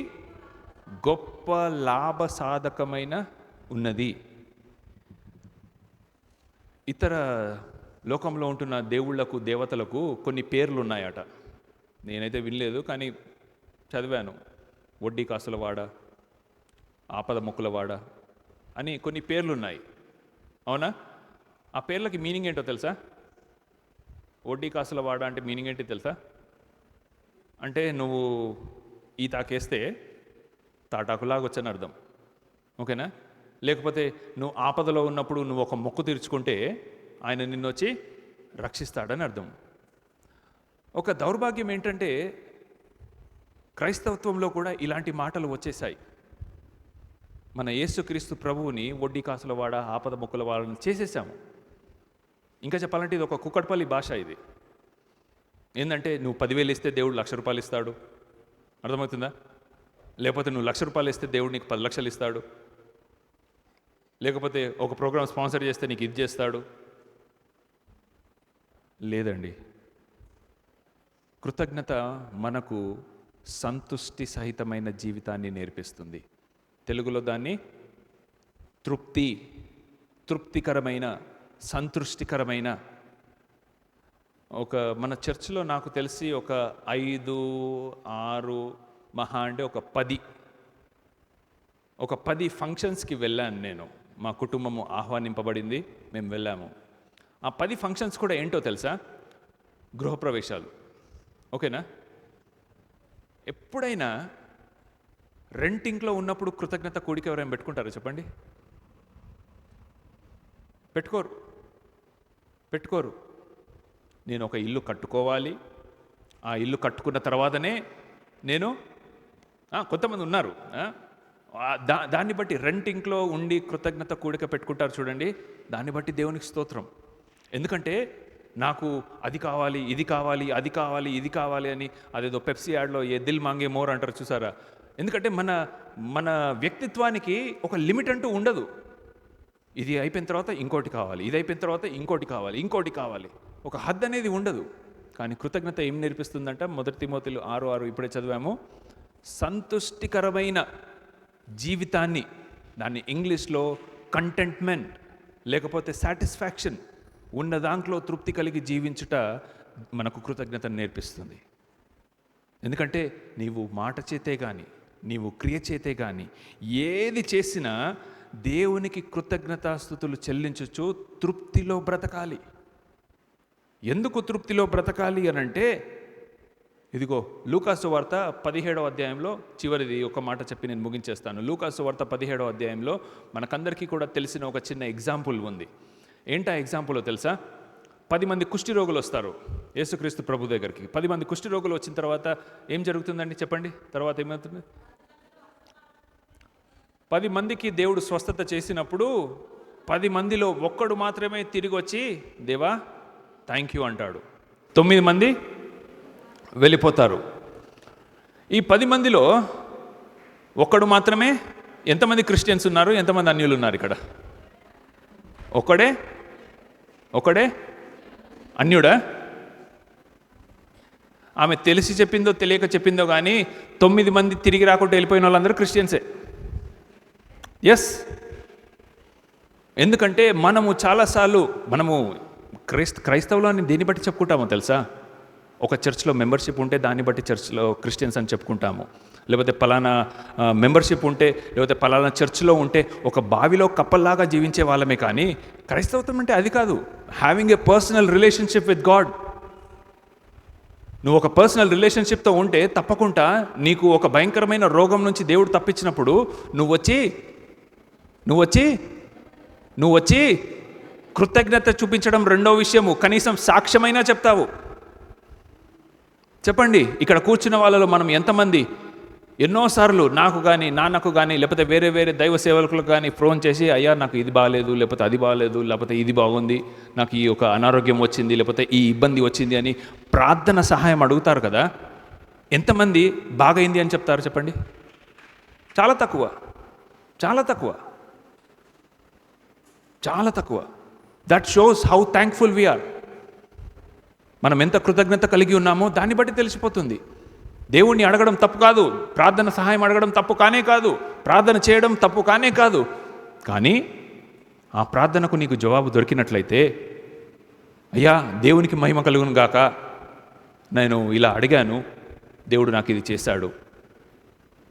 గొప్ప లాభ సాధకమైన ఉన్నది. ఇతర లోకంలో ఉంటున్న దేవుళ్లకు, దేవతలకు కొన్ని పేర్లు ఉన్నాయట. నేనైతే వినలేదు, కానీ చదివాను. వడ్డీ కాసులవాడ, ఆపద మొక్కులవాడ అని కొన్ని పేర్లు ఉన్నాయి. అవునా? ఆ పేర్లకి మీనింగ్ ఏంటో తెలుసా? వడ్డీ కాసులవాడ అంటే మీనింగ్ ఏంటి తెలుసా? అంటే నువ్వు ఈ తాకేస్తే తాటాకులాగా వచ్చని అర్థం. ఓకేనా? లేకపోతే నువ్వు ఆపదలో ఉన్నప్పుడు నువ్వు ఒక మొక్కు తీర్చుకుంటే ఆయన నిన్ను వచ్చి రక్షిస్తాడని అర్థం. ఒక దౌర్భాగ్యం ఏంటంటే క్రైస్తవత్వంలో కూడా ఇలాంటి మాటలు వచ్చేసాయి. మన యేసుక్రీస్తు ప్రభువుని వడ్డీ కాసుల వాడ, ఆపద మొక్కుల వాడని చేసేసాము. ఇంకా చెప్పాలంటే ఇది ఒక కుక్కట్పల్లి భాష. ఇది ఏంటంటే నువ్వు 10,000 ఇస్తే దేవుడు 1,00,000 రూపాయలు ఇస్తాడు. అర్థమవుతుందా? లేకపోతే నువ్వు 1,00,000 రూపాయలు ఇస్తే దేవుడు నీకు 10 లక్షలు ఇస్తాడు. లేకపోతే ఒక ప్రోగ్రాం స్పాన్సర్ చేస్తే నీకు ఇది చేస్తాడు. లేదండి. కృతజ్ఞత మనకు సంతుష్టి సహితమైన జీవితాన్ని నేర్పిస్తుంది. తెలుగులో దాన్ని తృప్తికరమైన, సంతృష్టికరమైన. మన చర్చిలో నాకు తెలిసి ఒక 5, 6, మహా అంటే ఒక 10 ఫంక్షన్స్కి వెళ్ళాను నేను. మా కుటుంబము ఆహ్వానింపబడింది, మేము వెళ్ళాము. ఆ 10 ఫంక్షన్స్ కూడా ఏంటో తెలుసా? గృహప్రవేశాలు. ఓకేనా? ఎప్పుడైనా రెంటింగ్లో ఉన్నప్పుడు కృతజ్ఞత కూడిక ఎవరైనా పెట్టుకుంటారా చెప్పండి? పెట్టుకోరు. పెట్టుకోరు. నేను ఒక ఇల్లు కట్టుకోవాలి, ఆ ఇల్లు కట్టుకున్న తర్వాతనే నేను కొంతమంది ఉన్నారు దాన్ని బట్టి రెంటింగ్లో ఉండి కృతజ్ఞత కూడిక పెట్టుకుంటారు చూడండి. దాన్ని బట్టి దేవునికి స్తోత్రం. ఎందుకంటే నాకు అది కావాలి, ఇది కావాలి, అది కావాలి, ఇది కావాలి అని అదేదో పెప్సీ యాడ్లో ఏ దిల్ మాంగే మోర్ అంటారు చూసారా? ఎందుకంటే మన వ్యక్తిత్వానికి ఒక లిమిట్ అంటూ ఉండదు. ఇది అయిపోయిన తర్వాత ఇంకోటి కావాలి, ఇది అయిపోయిన తర్వాత ఇంకోటి కావాలి, ఇంకోటి కావాలి, ఒక హద్దు అనేది ఉండదు. కానీ కృతజ్ఞత ఏం నేర్పిస్తుందంట? 1 తిమోతిలో 6:6 ఇప్పుడే చదివాము. సంతుష్టికరమైన జీవితాన్ని, దాన్ని ఇంగ్లీష్లో కంటెంట్మెంట్ లేకపోతే సాటిస్ఫాక్షన్, ఉన్న దాంట్లో తృప్తి కలిగి జీవించుట మనకు కృతజ్ఞతను నేర్పిస్తుంది. ఎందుకంటే నీవు మాట చేతే కానీ, నీవు క్రియ చేతే కానీ ఏది చేసినా దేవునికి కృతజ్ఞతాస్తుతులు చెల్లించచ్చు, తృప్తిలో బ్రతకాలి. ఎందుకు తృప్తిలో బ్రతకాలి అనంటే, ఇదిగో లూకాసు వార్త 17వ అధ్యాయంలో చివరిది ఒక మాట చెప్పి నేను ముగించేస్తాను. లూకాసు వార్త 17వ అధ్యాయంలో మనకందరికీ కూడా తెలిసిన ఒక చిన్న ఎగ్జాంపుల్ ఉంది. ఏంటా ఎగ్జాంపుల్ తెలుసా? 10 మంది కుష్టి రోగులు వస్తారు యేసుక్రీస్తు ప్రభు దగ్గరికి. 10 మంది కుష్టి రోగులు వచ్చిన తర్వాత ఏం జరుగుతుందండి చెప్పండి? తర్వాత ఏమవుతుంది? 10 మందికి దేవుడు స్వస్థత చేసినప్పుడు 10 మందిలో ఒక్కడు మాత్రమే తిరిగి వచ్చి దేవా థ్యాంక్ యూ అంటాడు. 9 మంది వెళ్ళిపోతారు. ఈ 10 మందిలో ఒక్కడు మాత్రమే. ఎంతమంది క్రిస్టియన్స్ ఉన్నారు, ఎంతమంది అన్యులు ఉన్నారు ఇక్కడ? ఒకడే అన్యుడా? ఆమె తెలిసి చెప్పిందో తెలియక చెప్పిందో కానీ 9 మంది తిరిగి రాకుండా వెళ్ళిపోయిన వాళ్ళందరూ క్రిస్టియన్సే. ఎస్. ఎందుకంటే మనము చాలాసార్లు క్రైస్తవులు అని దేన్ని బట్టి చెప్పుకుంటామో తెలుసా? ఒక చర్చ్లో మెంబర్షిప్ ఉంటే దాన్ని బట్టి చర్చ్లో క్రిస్టియన్స్ అని చెప్పుకుంటాము. లేకపోతే పలానా మెంబర్షిప్ ఉంటే, లేకపోతే పలానా చర్చ్లో ఉంటే ఒక బావిలో కప్పల్లాగా జీవించే వాళ్ళమే. కానీ క్రైస్తవత్వం అంటే అది కాదు. Having a personal relationship with God. నువ్వు ఒక పర్సనల్ రిలేషన్షిప్తో ఉంటే తప్పకుండా నీకు ఒక భయంకరమైన రోగం నుంచి దేవుడు తప్పించినప్పుడు నువ్వు వచ్చి కృతజ్ఞత చూపించడం రెండో విషయము. కనీసం సాక్ష్యమైనా చెప్తావు. చెప్పండి, ఇక్కడ కూర్చున్న వాళ్ళలో మనం ఎంతమంది ఎన్నోసార్లు నాకు కానీ, నాన్నకు కానీ, లేకపోతే వేరే వేరే దైవ సేవకులకు కానీ ఫోన్ చేసి అయ్యా నాకు ఇది బాగాలేదు, లేకపోతే అది బాగాలేదు, లేకపోతే ఇది బాగుంది, నాకు ఈ ఒక అనారోగ్యం వచ్చింది, లేకపోతే ఈ ఇబ్బంది వచ్చింది అని ప్రార్థన సహాయం అడుగుతారు కదా? ఎంతమంది బాగైంది అని చెప్తారు చెప్పండి? చాలా తక్కువ. That shows how thankful we are. మనం ఎంత కృతజ్ఞత కలిగి ఉన్నామో దాన్ని బట్టి తెలిసిపోతుంది. దేవుణ్ణి అడగడం తప్పు కాదు, ప్రార్థన సహాయం అడగడం తప్పు కానే కాదు, ప్రార్థన చేయడం తప్పు కానే కాదు. కానీ ఆ ప్రార్థనకు నీకు జవాబు దొరికినట్లయితే, అయ్యా దేవునికి మహిమ కలుగును గాక, నేను ఇలా అడిగాను, దేవుడు నాకు ఇది చేశాడు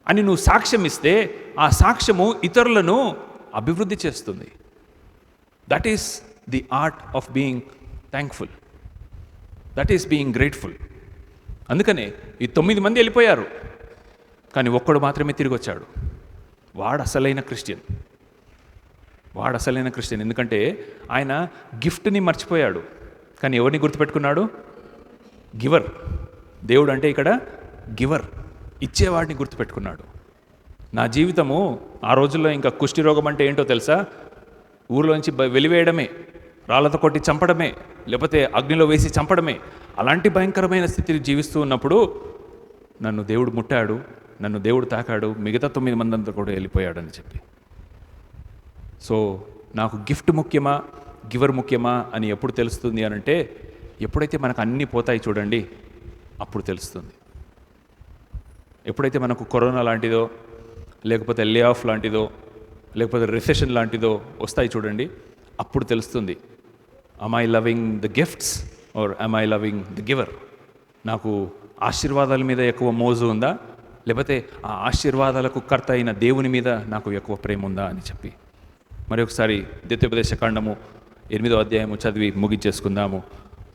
అని నువ్వు సాక్ష్యం ఇస్తే ఆ సాక్ష్యము ఇతరులను అభివృద్ధి చేస్తుంది. That is the art of being thankful. That is being grateful. అందుకనే ఈ 9 మంది వెళ్ళిపోయారు, కానీ ఒక్కడు మాత్రమే తిరిగి వచ్చాడు. వాడు అసలైన క్రిస్టియన్. ఎందుకంటే ఆయన గిఫ్ట్ని మర్చిపోయాడు, కానీ ఎవరిని గుర్తుపెట్టుకున్నాడు? గివర్. దేవుడు అంటే ఇక్కడ గివర్, ఇచ్చేవాడిని గుర్తుపెట్టుకున్నాడు. నా జీవితము ఆ రోజుల్లో ఇంకా కుష్టి రోగం అంటే ఏంటో తెలుసా? ఊరిలోంచి వెలివేయడమే, రాళ్లతో కొట్టి చంపడమే, లేకపోతే అగ్నిలో వేసి చంపడమే. అలాంటి భయంకరమైన స్థితిని జీవిస్తూ ఉన్నప్పుడు నన్ను దేవుడు ముట్టాడు, నన్ను దేవుడు తాకాడు, మిగతా 9 మంది అంతా కూడా వెళ్ళిపోయాడని చెప్పి. సో నాకు గిఫ్ట్ ముఖ్యమా, గివర్ ముఖ్యమా అని ఎప్పుడు తెలుస్తుంది అనంటే, ఎప్పుడైతే మనకు అన్నీ పోతాయి చూడండి అప్పుడు తెలుస్తుంది. ఎప్పుడైతే మనకు కరోనా లాంటిదో, లేకపోతే లే ఆఫ్ లాంటిదో, లేకపోతే రిసెషన్ లాంటిదో వస్తాయి చూడండి, అప్పుడు తెలుస్తుంది. am I loving the gifts or am I loving the giver? నాకు ఆశీర్వాదాల మీద ఎక్కువ మోజు ఉందా, లేకపోతే ఆ ఆశీర్వాదాలకు కర్త అయిన దేవుని మీద నాకు ఎక్కువ ప్రేమ ఉందా అని చెప్పి మరి ఒకసారి ద్వితీయోపదేశకాండము 8వ అధ్యాయము చదివి ముగించేసుకుందాము.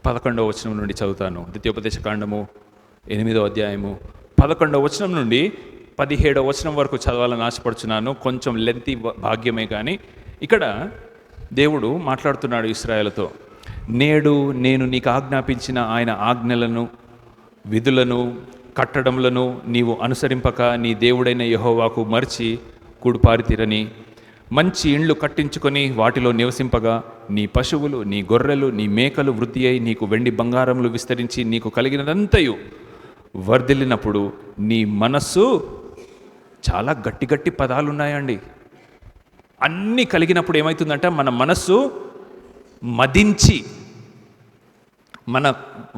11వ వచనం నుండి చదువుతాను. ద్వితీయోపదేశకాండము 8వ అధ్యాయము 11వ వచనం నుండి 17వ వచనం వరకు చదవాలని ఆశపడుచున్నాను. కొంచెం లెంతి భాగ్యమే, కానీ ఇక్కడ దేవుడు మాట్లాడుతున్నాడు ఇశ్రాయేలుతో. నేడు నేను నీకు ఆజ్ఞాపించిన ఆయన ఆజ్ఞలను, విధులను, కట్టడములను నీవు అనుసరింపక నీ దేవుడైన యెహోవాకు మరిచి కూడుపారితిరని, మంచి ఇండ్లు కట్టించుకొని వాటిలో నివసింపగా నీ పశువులు, నీ గొర్రెలు, నీ మేకలు వృద్ధి అయి నీకు వెండి బంగారములు విస్తరించి నీకు కలిగినదంతయు వర్ధిల్లినప్పుడు నీ మనస్సు, చాలా గట్టి గట్టి పదాలు ఉన్నాయండి. అన్నీ కలిగినప్పుడు ఏమవుతుందంటే మన మనస్సు మదించి, మన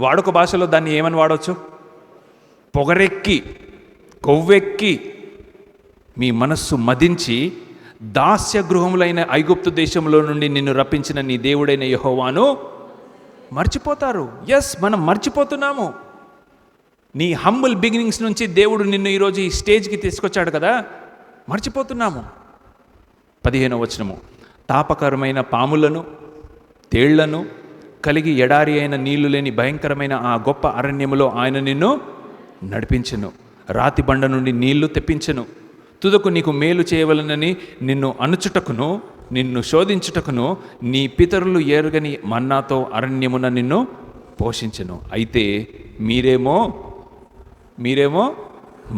వాడుక భాషలో దాన్ని ఏమని వాడవచ్చు, పొగరెక్కి, కొవ్వెక్కి, మీ మనస్సు మదించి దాస్య గృహములైన ఐగుప్తు దేశంలో నుండి నిన్ను రప్పించిన నీ దేవుడైన యెహోవాను మర్చిపోతారు. ఎస్, మనం మర్చిపోతున్నాము. నీ హంబుల్ బిగినింగ్స్ నుంచి దేవుడు నిన్ను ఈరోజు ఈ స్టేజ్కి తీసుకొచ్చాడు కదా, మర్చిపోతున్నాము. 15వ వచనము, తాపకరమైన పాములను, తేళ్లను కలిగి ఎడారి అయిన నీళ్లు లేని భయంకరమైన ఆ గొప్ప అరణ్యములో ఆయన నిన్ను నడిపించెను. రాతి బండ నుండి నీళ్లు తెప్పించెను. తుదకు నీకు మేలు చేయవలనని నిన్ను అనుచుటకును నిన్ను శోధించుటకును నీ పితరులు ఎరుగని మన్నాతో అరణ్యమున నిన్ను పోషించెను. అయితే మీరేమో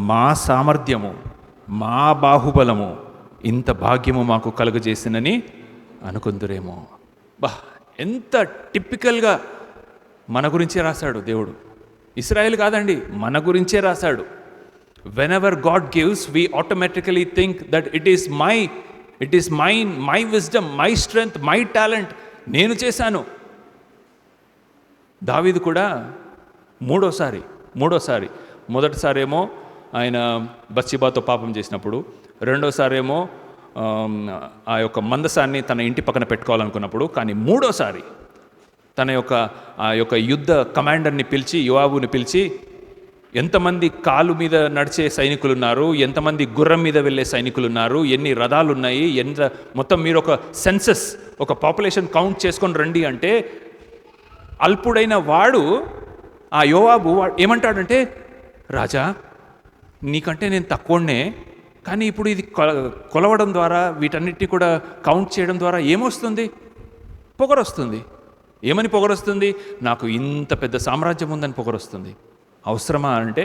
మా సామర్థ్యము, మా బాహుబలము, ఇంత భాగ్యము మాకు కలుగజేసినని అనుకుందురేమో. ఎంత టిపికల్గా మన గురించే రాశాడు దేవుడు. ఇశ్రాయేల్ కాదండి, మన గురించే రాశాడు. Whenever God gives, we automatically think that it is mine, my wisdom, my strength, my talent, నేను చేశాను. దావీదు కూడా మూడోసారి మొదటిసారేమో ఆయన బత్షెబాతో పాపం చేసినప్పుడు, రెండోసారేమో ఆ యొక్క మందసాన్ని తన ఇంటి పక్కన పెట్టుకోవాలనుకున్నప్పుడు, కానీ మూడోసారి ఆ యొక్క యుద్ధ కమాండర్ని పిలిచి, యోవాబుని పిలిచి, ఎంతమంది కాలు మీద నడిచే సైనికులు ఉన్నారు, ఎంతమంది గుర్రం మీద వెళ్ళే సైనికులు ఉన్నారు, ఎన్ని రథాలు ఉన్నాయి, మొత్తం మీరు ఒక సెన్సస్, ఒక పాపులేషన్ కౌంట్ చేసుకొని రండి అంటే, అల్పుడైన వాడు ఆ యోవాబు ఏమంటాడంటే, రాజా నీకంటే నేను తక్కువనే, కానీ ఇప్పుడు ఇది కొలవడం ద్వారా, వీటన్నిటిని కూడా కౌంట్ చేయడం ద్వారా ఏమొస్తుంది? పొగరొస్తుంది. ఏమని పొగరొస్తుంది? నాకు ఇంత పెద్ద సామ్రాజ్యం ఉందని పొగరొస్తుంది. అవసరమా అంటే,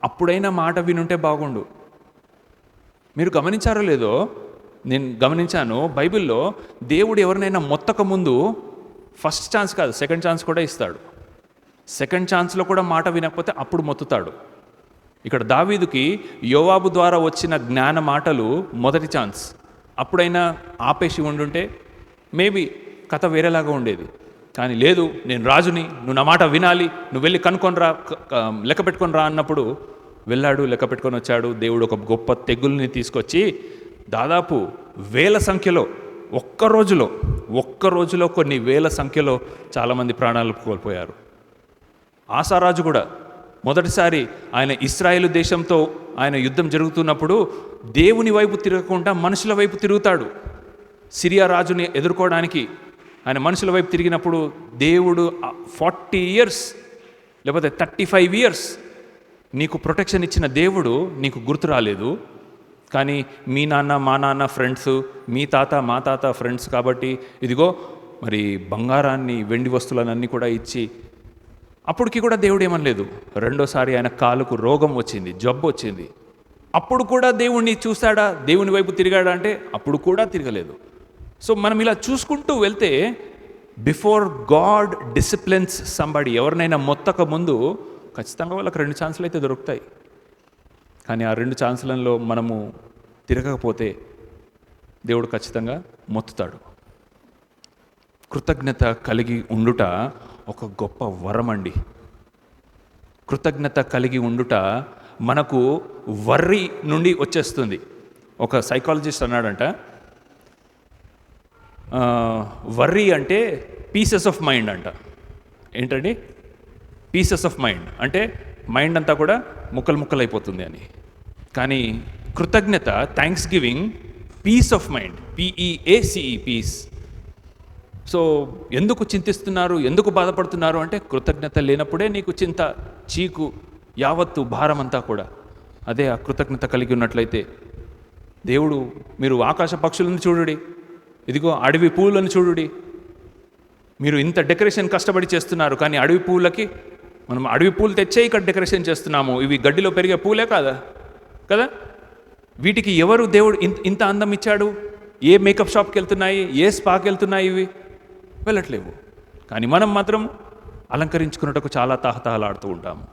అప్పుడైనా మాట వినుంటే బాగుండు. మీరు గమనించారో లేదో, నేను గమనించాను, బైబిల్లో దేవుడు ఎవరినైనా మొత్తక ముందు ఫస్ట్ ఛాన్స్ కాదు, సెకండ్ ఛాన్స్ కూడా ఇస్తాడు. సెకండ్ ఛాన్స్లో కూడా మాట వినకపోతే అప్పుడు మొత్తుతాడు. ఇక్కడ దావీదుకి యోవాబు ద్వారా వచ్చిన జ్ఞాన మాటలు మొదటి ఛాన్స్. అప్పుడైనా ఆపేసి ఉండుంటే మేబీ కథ వేరేలాగా ఉండేది. కానీ లేదు, నేను రాజుని, నువ్వు నా మాట వినాలి, నువ్వు వెళ్ళి కనుక్కొని రా, లెక్క పెట్టుకొని రా అన్నప్పుడు వెళ్ళాడు, లెక్క పెట్టుకొని వచ్చాడు. దేవుడు ఒక గొప్ప తెగుల్ని తీసుకొచ్చి దాదాపు వేల సంఖ్యలో ఒక్క రోజులో కొన్ని వేల సంఖ్యలో చాలామంది ప్రాణాలు కోల్పోయారు. ఆసారాజు కూడా మొదటిసారి ఆయన ఇశ్రాయేలు దేశంతో ఆయన యుద్ధం జరుగుతున్నప్పుడు దేవుని వైపు తిరగకుండా మనుషుల వైపు తిరుగుతాడు. సిరియా రాజుని ఎదుర్కోవడానికి ఆయన మనుషుల వైపు తిరిగినప్పుడు దేవుడు 40 years లేకపోతే 35 years నీకు ప్రొటెక్షన్ ఇచ్చిన దేవుడు నీకు గుర్తు రాలేదు. కానీ మీ నాన్న మా నాన్న ఫ్రెండ్స్, మీ తాత మా తాత ఫ్రెండ్స్ కాబట్టి ఇదిగో మరి బంగారాన్ని, వెండి వస్తువులన్నీ కూడా ఇచ్చి, అప్పటికి కూడా దేవుడు ఏమనలేదు. రెండోసారి ఆయన కాలుకు రోగం వచ్చింది, జబ్బు వచ్చింది. అప్పుడు కూడా దేవుణ్ణి చూశాడా, దేవుని వైపు తిరిగాడా అంటే అప్పుడు కూడా తిరగలేదు. సో మనం ఇలా చూసుకుంటూ వెళ్తే, బిఫోర్ గాడ్ డిసిప్లిన్స్ సంబడి, ఎవరినైనా మొత్తక ముందు ఖచ్చితంగా వాళ్ళకి 2 ఛాన్సులు అయితే దొరుకుతాయి. కానీ ఆ 2 ఛాన్సులలో మనము తిరగకపోతే దేవుడు ఖచ్చితంగా మొత్తుతాడు. కృతజ్ఞత కలిగి ఉండుట ఒక గొప్ప వరం అండి. కృతజ్ఞత కలిగి ఉండుట మనకు వర్రీ నుండి వచ్చేస్తుంది. ఒక సైకాలజిస్ట్ అన్నాడంట, వర్రీ అంటే పీసెస్ ఆఫ్ మైండ్ అంట. ఏంటండి? పీసెస్ ఆఫ్ మైండ్ అంటే మైండ్ అంతా కూడా ముక్కలు అయిపోతుంది అని. కానీ కృతజ్ఞత, thanksgiving, peace of mind, PEACE, peace. So ఎందుకు చింతిస్తున్నారు, ఎందుకు బాధపడుతున్నారు అంటే, కృతజ్ఞత లేనప్పుడే నీకు చింత, చీకు, యావత్తు భారం అంతా కూడా. అదే ఆ కృతజ్ఞత కలిగి ఉన్నట్లయితే, దేవుడు మీరు ఆకాశ పక్షులను చూడుడి, ఇదిగో అడవి పువ్వులను చూడుడి, మీరు ఇంత డెకరేషన్ కష్టపడి చేస్తున్నారు, కానీ అడవి పువ్వులకి మనం అడవి పూలు తెచ్చే ఇక్కడ డెకరేషన్ చేస్తున్నాము, ఇవి గడ్డిలో పెరిగే పూలే కాదా కదా. వీటికి ఎవరు దేవుడు ఇంత అందం ఇచ్చాడు? ఏ మేకప్ షాప్కి వెళ్తున్నాయి, ఏ స్పాకి వెళ్తున్నాయి? ఇవి వెళ్ళట్లేవు. కానీ మనం మాత్రం అలంకరించుకున్నట్టుకు చాలా తహతహలాడుతూ ఉంటాము.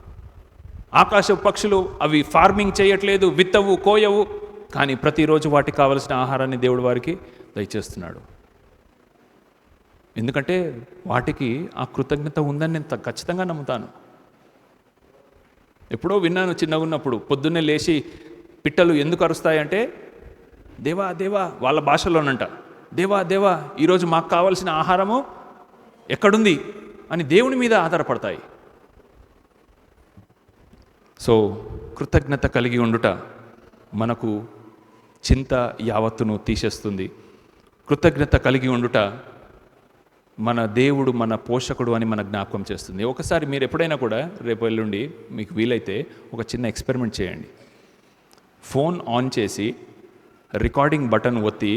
ఆకాశ పక్షులు అవి ఫార్మింగ్ చేయట్లేదు, విత్తవు, కోయవు, కానీ ప్రతిరోజు వాటికి కావలసిన ఆహారాన్ని దేవుడు వారికి దయచేస్తున్నాడు. ఎందుకంటే వాటికి ఆ కృతజ్ఞత ఉందని నేను ఖచ్చితంగా నమ్ముతాను. ఎప్పుడో విన్నాను చిన్నగా ఉన్నప్పుడు, పొద్దున్నే లేచి పిట్టలు ఎందుకు అరుస్తాయంటే, దేవా దేవా, వాళ్ళ భాషలోనంట, దేవా దేవా ఈరోజు మాకు కావాల్సిన ఆహారము ఎక్కడుంది అని దేవుని మీద ఆధారపడతాయి. సో కృతజ్ఞత కలిగి ఉండుట మనకు చింత యావత్తును తీసేస్తుంది. కృతజ్ఞత కలిగి ఉండుట మన దేవుడు మన పోషకుడు అని మన జ్ఞాపకం చేస్తుంది. ఒకసారి మీరు ఎప్పుడైనా కూడా రేపు ఎల్లుండి మీకు వీలైతే ఒక చిన్న ఎక్స్పెరిమెంట్ చేయండి. ఫోన్ ఆన్ చేసి రికార్డింగ్ బటన్ ఒత్తి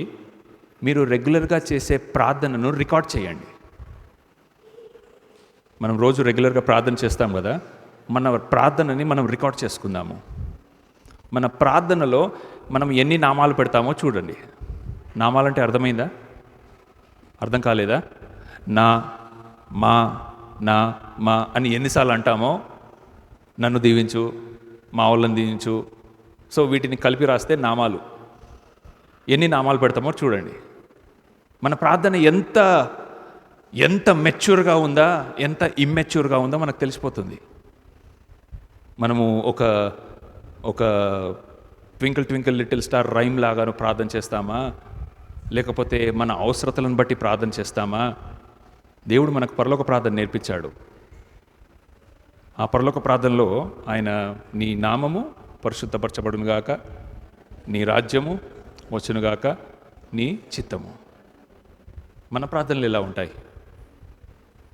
మీరు రెగ్యులర్గా చేసే ప్రార్థనను రికార్డ్ చేయండి. మనం రోజు రెగ్యులర్గా ప్రార్థన చేస్తాం కదా, మన ప్రార్థనని మనం రికార్డ్ చేసుకుందాము. మన ప్రార్థనలో మనం ఎన్ని నామాలు పెడతామో చూడండి. నామాలంటే అర్థమైందా? అర్థం కాలేదా? నా, మా, నా, మా అని ఎన్నిసార్లు అంటామో, నన్ను దీవించు, మా వాళ్ళని దీవించు, సో వీటిని కలిపి రాస్తే నామాలు. ఎన్ని నామాలు పెడతామో చూడండి. మన ప్రార్థన ఎంత మెచ్యూర్గా ఉందా, ఎంత ఇమ్మెచ్యూర్గా ఉందో మనకు తెలిసిపోతుంది. మనము ఒక twinkle twinkle little star rhyme లాగాను ప్రార్థన చేస్తామా, లేకపోతే మన అవసరతలను బట్టి ప్రార్థన చేస్తామా? దేవుడు మనకు పరలోక ప్రార్థన నేర్పించాడు. ఆ పరలోక ప్రార్థనలో ఆయన, నీ నామము పరిశుద్ధపరచబడునుగాక, నీ రాజ్యము వచ్చునుగాక, నీ చిత్తము. మన ప్రార్థనలు ఎలా ఉంటాయి?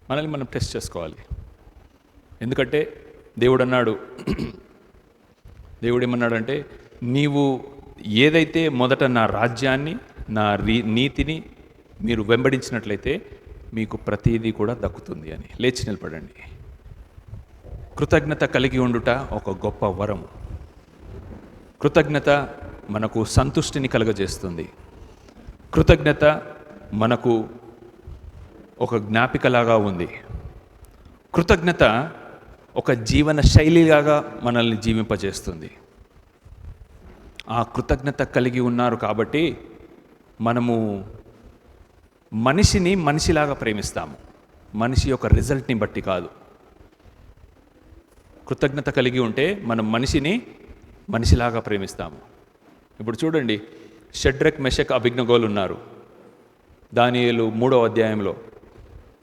మనల్ని మనం టెస్ట్ చేసుకోవాలి. ఎందుకంటే దేవుడు అన్నాడు, దేవుడు ఏమన్నాడంటే, నీవు ఏదైతే మొదట నా రాజ్యాన్ని, నా నీతిని మీరు వెంబడించినట్లయితే మీకు ప్రతిదీ కూడా దక్కుతుంది అని. లేచి నిలబడండి. కృతజ్ఞత కలిగి ఉండుట ఒక గొప్ప వరం. కృతజ్ఞత మనకు సంతుష్టిని కలుగజేస్తుంది. కృతజ్ఞత మనకు ఒక జ్ఞాపికలాగా ఉంది. కృతజ్ఞత ఒక జీవన శైలిలాగా మనల్ని జీవింపజేస్తుంది. ఆ కృతజ్ఞత కలిగి ఉన్నారు కాబట్టి మనము మనిషిని మనిషిలాగా ప్రేమిస్తాము, మనిషి యొక్క రిజల్ట్ని బట్టి కాదు. కృతజ్ఞత కలిగి ఉంటే మనం మనిషిని మనిషిలాగా ప్రేమిస్తాము. ఇప్పుడు చూడండి, షడ్రక్, మెషక్, అభిజ్ఞగోలు ఉన్నారు దానియేలు 3వ అధ్యాయంలో.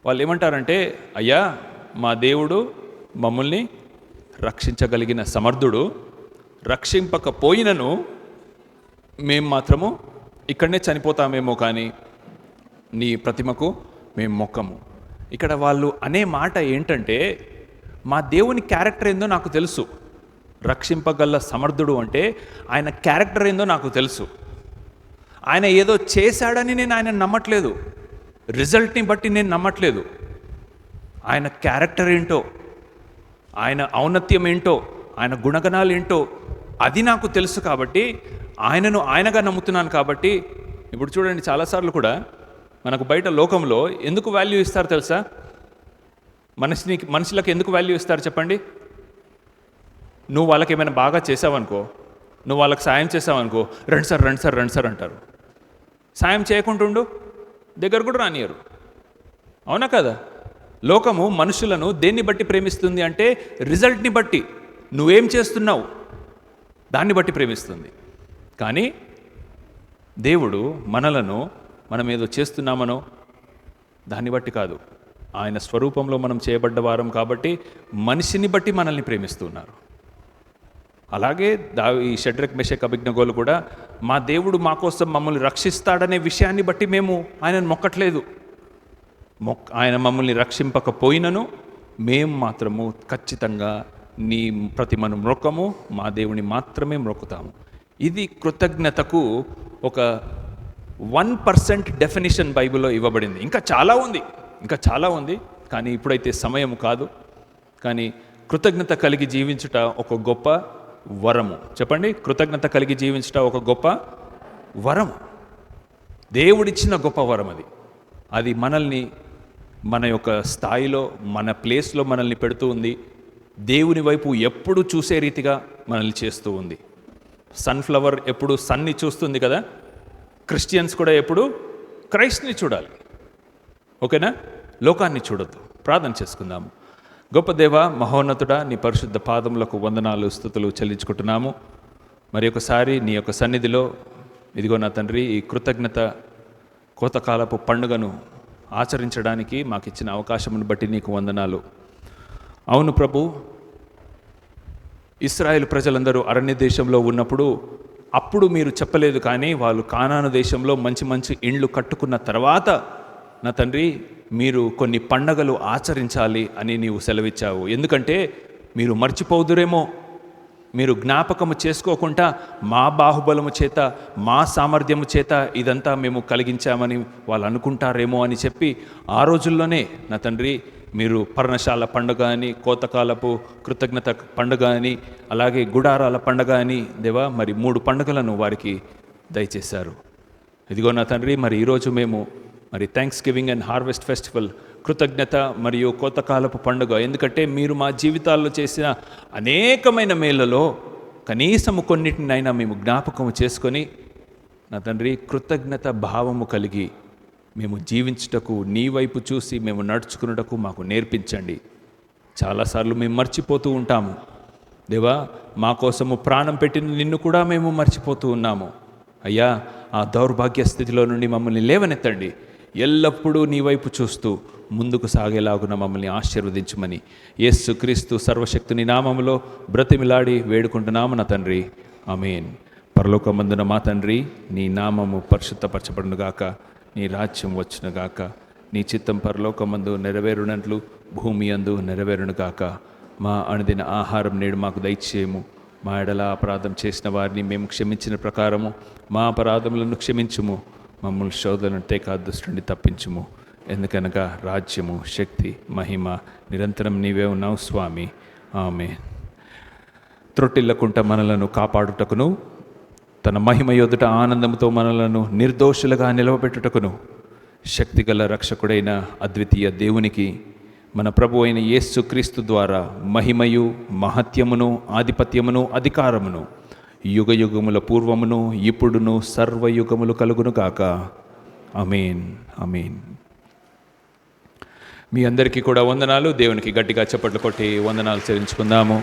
వాళ్ళు ఏమంటారంటే, అయ్యా మా దేవుడు మమ్మల్ని రక్షించగలిగిన సమర్థుడు, రక్షింపకపోయినను మేము మాత్రము ఇక్కడనే చనిపోతామేమో, కానీ నీ ప్రతిమకు మేము మొక్కము. ఇక్కడ వాళ్ళు అనే మాట ఏంటంటే, మా దేవుని క్యారెక్టర్ ఏందో నాకు తెలుసు. రక్షింపగల సమర్థుడు అంటే ఆయన క్యారెక్టర్ ఏందో నాకు తెలుసు. ఆయన ఏదో చేశాడని నేను ఆయన నమ్మట్లేదు, రిజల్ట్ని బట్టి నేను నమ్మట్లేదు. ఆయన క్యారెక్టర్ ఏంటో, ఆయన ఔన్నత్యం ఏంటో, ఆయన గుణగణాలు ఏంటో అది నాకు తెలుసు కాబట్టి ఆయనను ఆయనగా నమ్ముతున్నాను. కాబట్టి ఇప్పుడు చూడండి, చాలాసార్లు కూడా మనకు బయట లోకంలో ఎందుకు వాల్యూ ఇస్తారు తెలుసా? మనుషులకు ఎందుకు వాల్యూ ఇస్తారు చెప్పండి? నువ్వు వాళ్ళకి ఏమైనా బాగా చేసావనుకో, నువ్వు వాళ్ళకి సాయం చేసావనుకో, రండి సార్ రండి సార్ రండి సార్ అంటారు. సాయం చేయకుంటుండు, దగ్గర కూడా రానియరు. అవునా కదా? లోకము మనుషులను దేన్ని బట్టి ప్రేమిస్తుంది అంటే రిజల్ట్ని బట్టి, నువ్వేం చేస్తున్నావు దాన్ని బట్టి ప్రేమిస్తుంది. కానీ దేవుడు మనలను మనం ఏదో చేస్తున్నామనో దాన్ని బట్టి కాదు, ఆయన స్వరూపంలో మనం చేయబడ్డ వారం కాబట్టి మనిషిని బట్టి మనల్ని ప్రేమిస్తున్నారు. అలాగే ఈ షడ్రక్, మెషక్, అభిజ్ఞగోలు కూడా మా దేవుడు మా కోసం మమ్మల్ని రక్షిస్తాడనే విషయాన్ని బట్టి మేము ఆయనను మొక్కట్లేదు. ఆయన మమ్మల్ని రక్షింపకపోయినను మేము మాత్రము ఖచ్చితంగా నీ ప్రతిమను మ్రొక్కము, మా దేవుని మాత్రమే మ్రొక్కుతాము. ఇది కృతజ్ఞతకు ఒక 1% డెఫినిషన్ బైబిల్లో ఇవ్వబడింది. ఇంకా చాలా ఉంది, కానీ ఇప్పుడైతే సమయం కాదు. కానీ కృతజ్ఞత కలిగి జీవించుట ఒక గొప్ప వరము. చెప్పండి, కృతజ్ఞత కలిగి జీవించుట ఒక గొప్ప వరం, దేవుడిచ్చిన గొప్ప వరం. అది మనల్ని మన యొక్క స్థాయిలో, మన ప్లేస్లో మనల్ని పెడుతూ ఉంది. దేవుని వైపు ఎప్పుడు చూసే రీతిగా మనల్ని చేస్తూ ఉంది. సన్ఫ్లవర్ ఎప్పుడు సన్ని చూస్తుంది కదా, క్రిస్టియన్స్ కూడా ఎప్పుడు క్రైస్ట్ని చూడాలి. ఓకేనా? లోకాన్ని చూడొద్దు. ప్రార్థన చేసుకుందాము. గొప్ప దేవ, మహోన్నతుడా, నీ పరిశుద్ధ పాదములకు వందనాలు, స్తుతులు చెల్లించుకుంటున్నాము. మరి ఒకసారి నీ యొక్క సన్నిధిలో ఇదిగో నా తండ్రి, ఈ కృతజ్ఞత కోతకాలపు పండుగను ఆచరించడానికి మాకు ఇచ్చిన అవకాశమును బట్టి నీకు వందనాలు. అవును ప్రభు, ఇశ్రాయేలు ప్రజలందరూ అరణ్య దేశంలో ఉన్నప్పుడు అప్పుడు మీరు చెప్పలేదు, కానీ వాళ్ళు కానాను దేశంలో మంచి మంచి ఇండ్లు కట్టుకున్న తర్వాత నా తండ్రి మీరు కొన్ని పండగలు ఆచరించాలి అని నీవు సెలవిచ్చావు. ఎందుకంటే మీరు మర్చిపోదురేమో, మీరు జ్ఞాపకము చేసుకోకుండా మా బాహుబలము చేత, మా సామర్థ్యము చేత ఇదంతా మేము కలిగించామని వాళ్ళు అనుకుంటారేమో అని చెప్పి ఆ రోజుల్లోనే నా తండ్రి మీరు పర్ణశాల పండుగ అని, కోతకాలపు కృతజ్ఞత పండుగ అని, అలాగే గుడారాల పండుగ అని దేవా మరి 3 పండుగలను వారికి దయచేశారు. ఇదిగో నా తండ్రి, మరి ఈరోజు మేము మరి thanks giving and harvest festival, కృతజ్ఞత మరియు కోతకాలపు పండుగ. ఎందుకంటే మీరు మా జీవితాల్లో చేసిన అనేకమైన మేళ్లలో కనీసము కొన్నిటినైనా మేము జ్ఞాపకము చేసుకొని నా తండ్రి కృతజ్ఞత భావము కలిగి మేము జీవించుటకు, నీ వైపు చూసి మేము నడుచుకున్నటకు మాకు నేర్పించండి. చాలాసార్లు మేము మర్చిపోతూ ఉంటాము దేవా, మా కోసము ప్రాణం పెట్టిన నిన్ను కూడా మేము మర్చిపోతూ ఉన్నాము. అయ్యా, ఆ దౌర్భాగ్య స్థితిలో నుండి మమ్మల్ని లేవనెత్తండి. ఎల్లప్పుడూ నీ వైపు చూస్తూ ముందుకు సాగేలాగున మమ్మల్ని ఆశీర్వదించమని యేసుక్రీస్తు సర్వశక్తుని నామములో బ్రతిమిలాడి వేడుకుంటున్నాము నా తండ్రి, ఆమేన్. పరలోకమందున మా తండ్రి, నీ నామము పరిశుద్ధపరచబడునుగాక, నీ రాజ్యం వచ్చునుగాక, నీ చిత్తం పరలోకమందు నెరవేరునట్లు భూమి అందు నెరవేరునుగాక. మా అనుదిన ఆహారం నేడు మాకు దయచేయము. మా ఎడల అపరాధం చేసిన వారిని మేము క్షమించిన ప్రకారము మా అపరాధములను క్షమించుము. మమ్మల్ని శోధనను తేక దుష్టుని తప్పించుము. ఎందుకనగా రాజ్యము, శక్తి, మహిమ నిరంతరం నీవే ఉన్నావు స్వామి, ఆమేన్. త్రొట్టిల్లకుంట మనలను కాపాడుటకును, తన మహిమ యొదుట ఆనందంతో మనలను నిర్దోషులుగా నిలవబెట్టుటకును శక్తిగల రక్షకుడైన అద్వితీయ దేవునికి మన ప్రభు అయిన యేసుక్రీస్తు ద్వారా మహిమయు, మహత్యమును, ఆధిపత్యమును, అధికారమును యుగయుగముల పూర్వమును, ఇప్పుడును, సర్వయుగములు కలుగును గాక, ఆమేన్, ఆమేన్. మీ అందరికీ కూడా వందనాలు. దేవునికి గట్టిగా చప్పట్లు కొట్టి వందనాలు చెల్లించుకుందాము.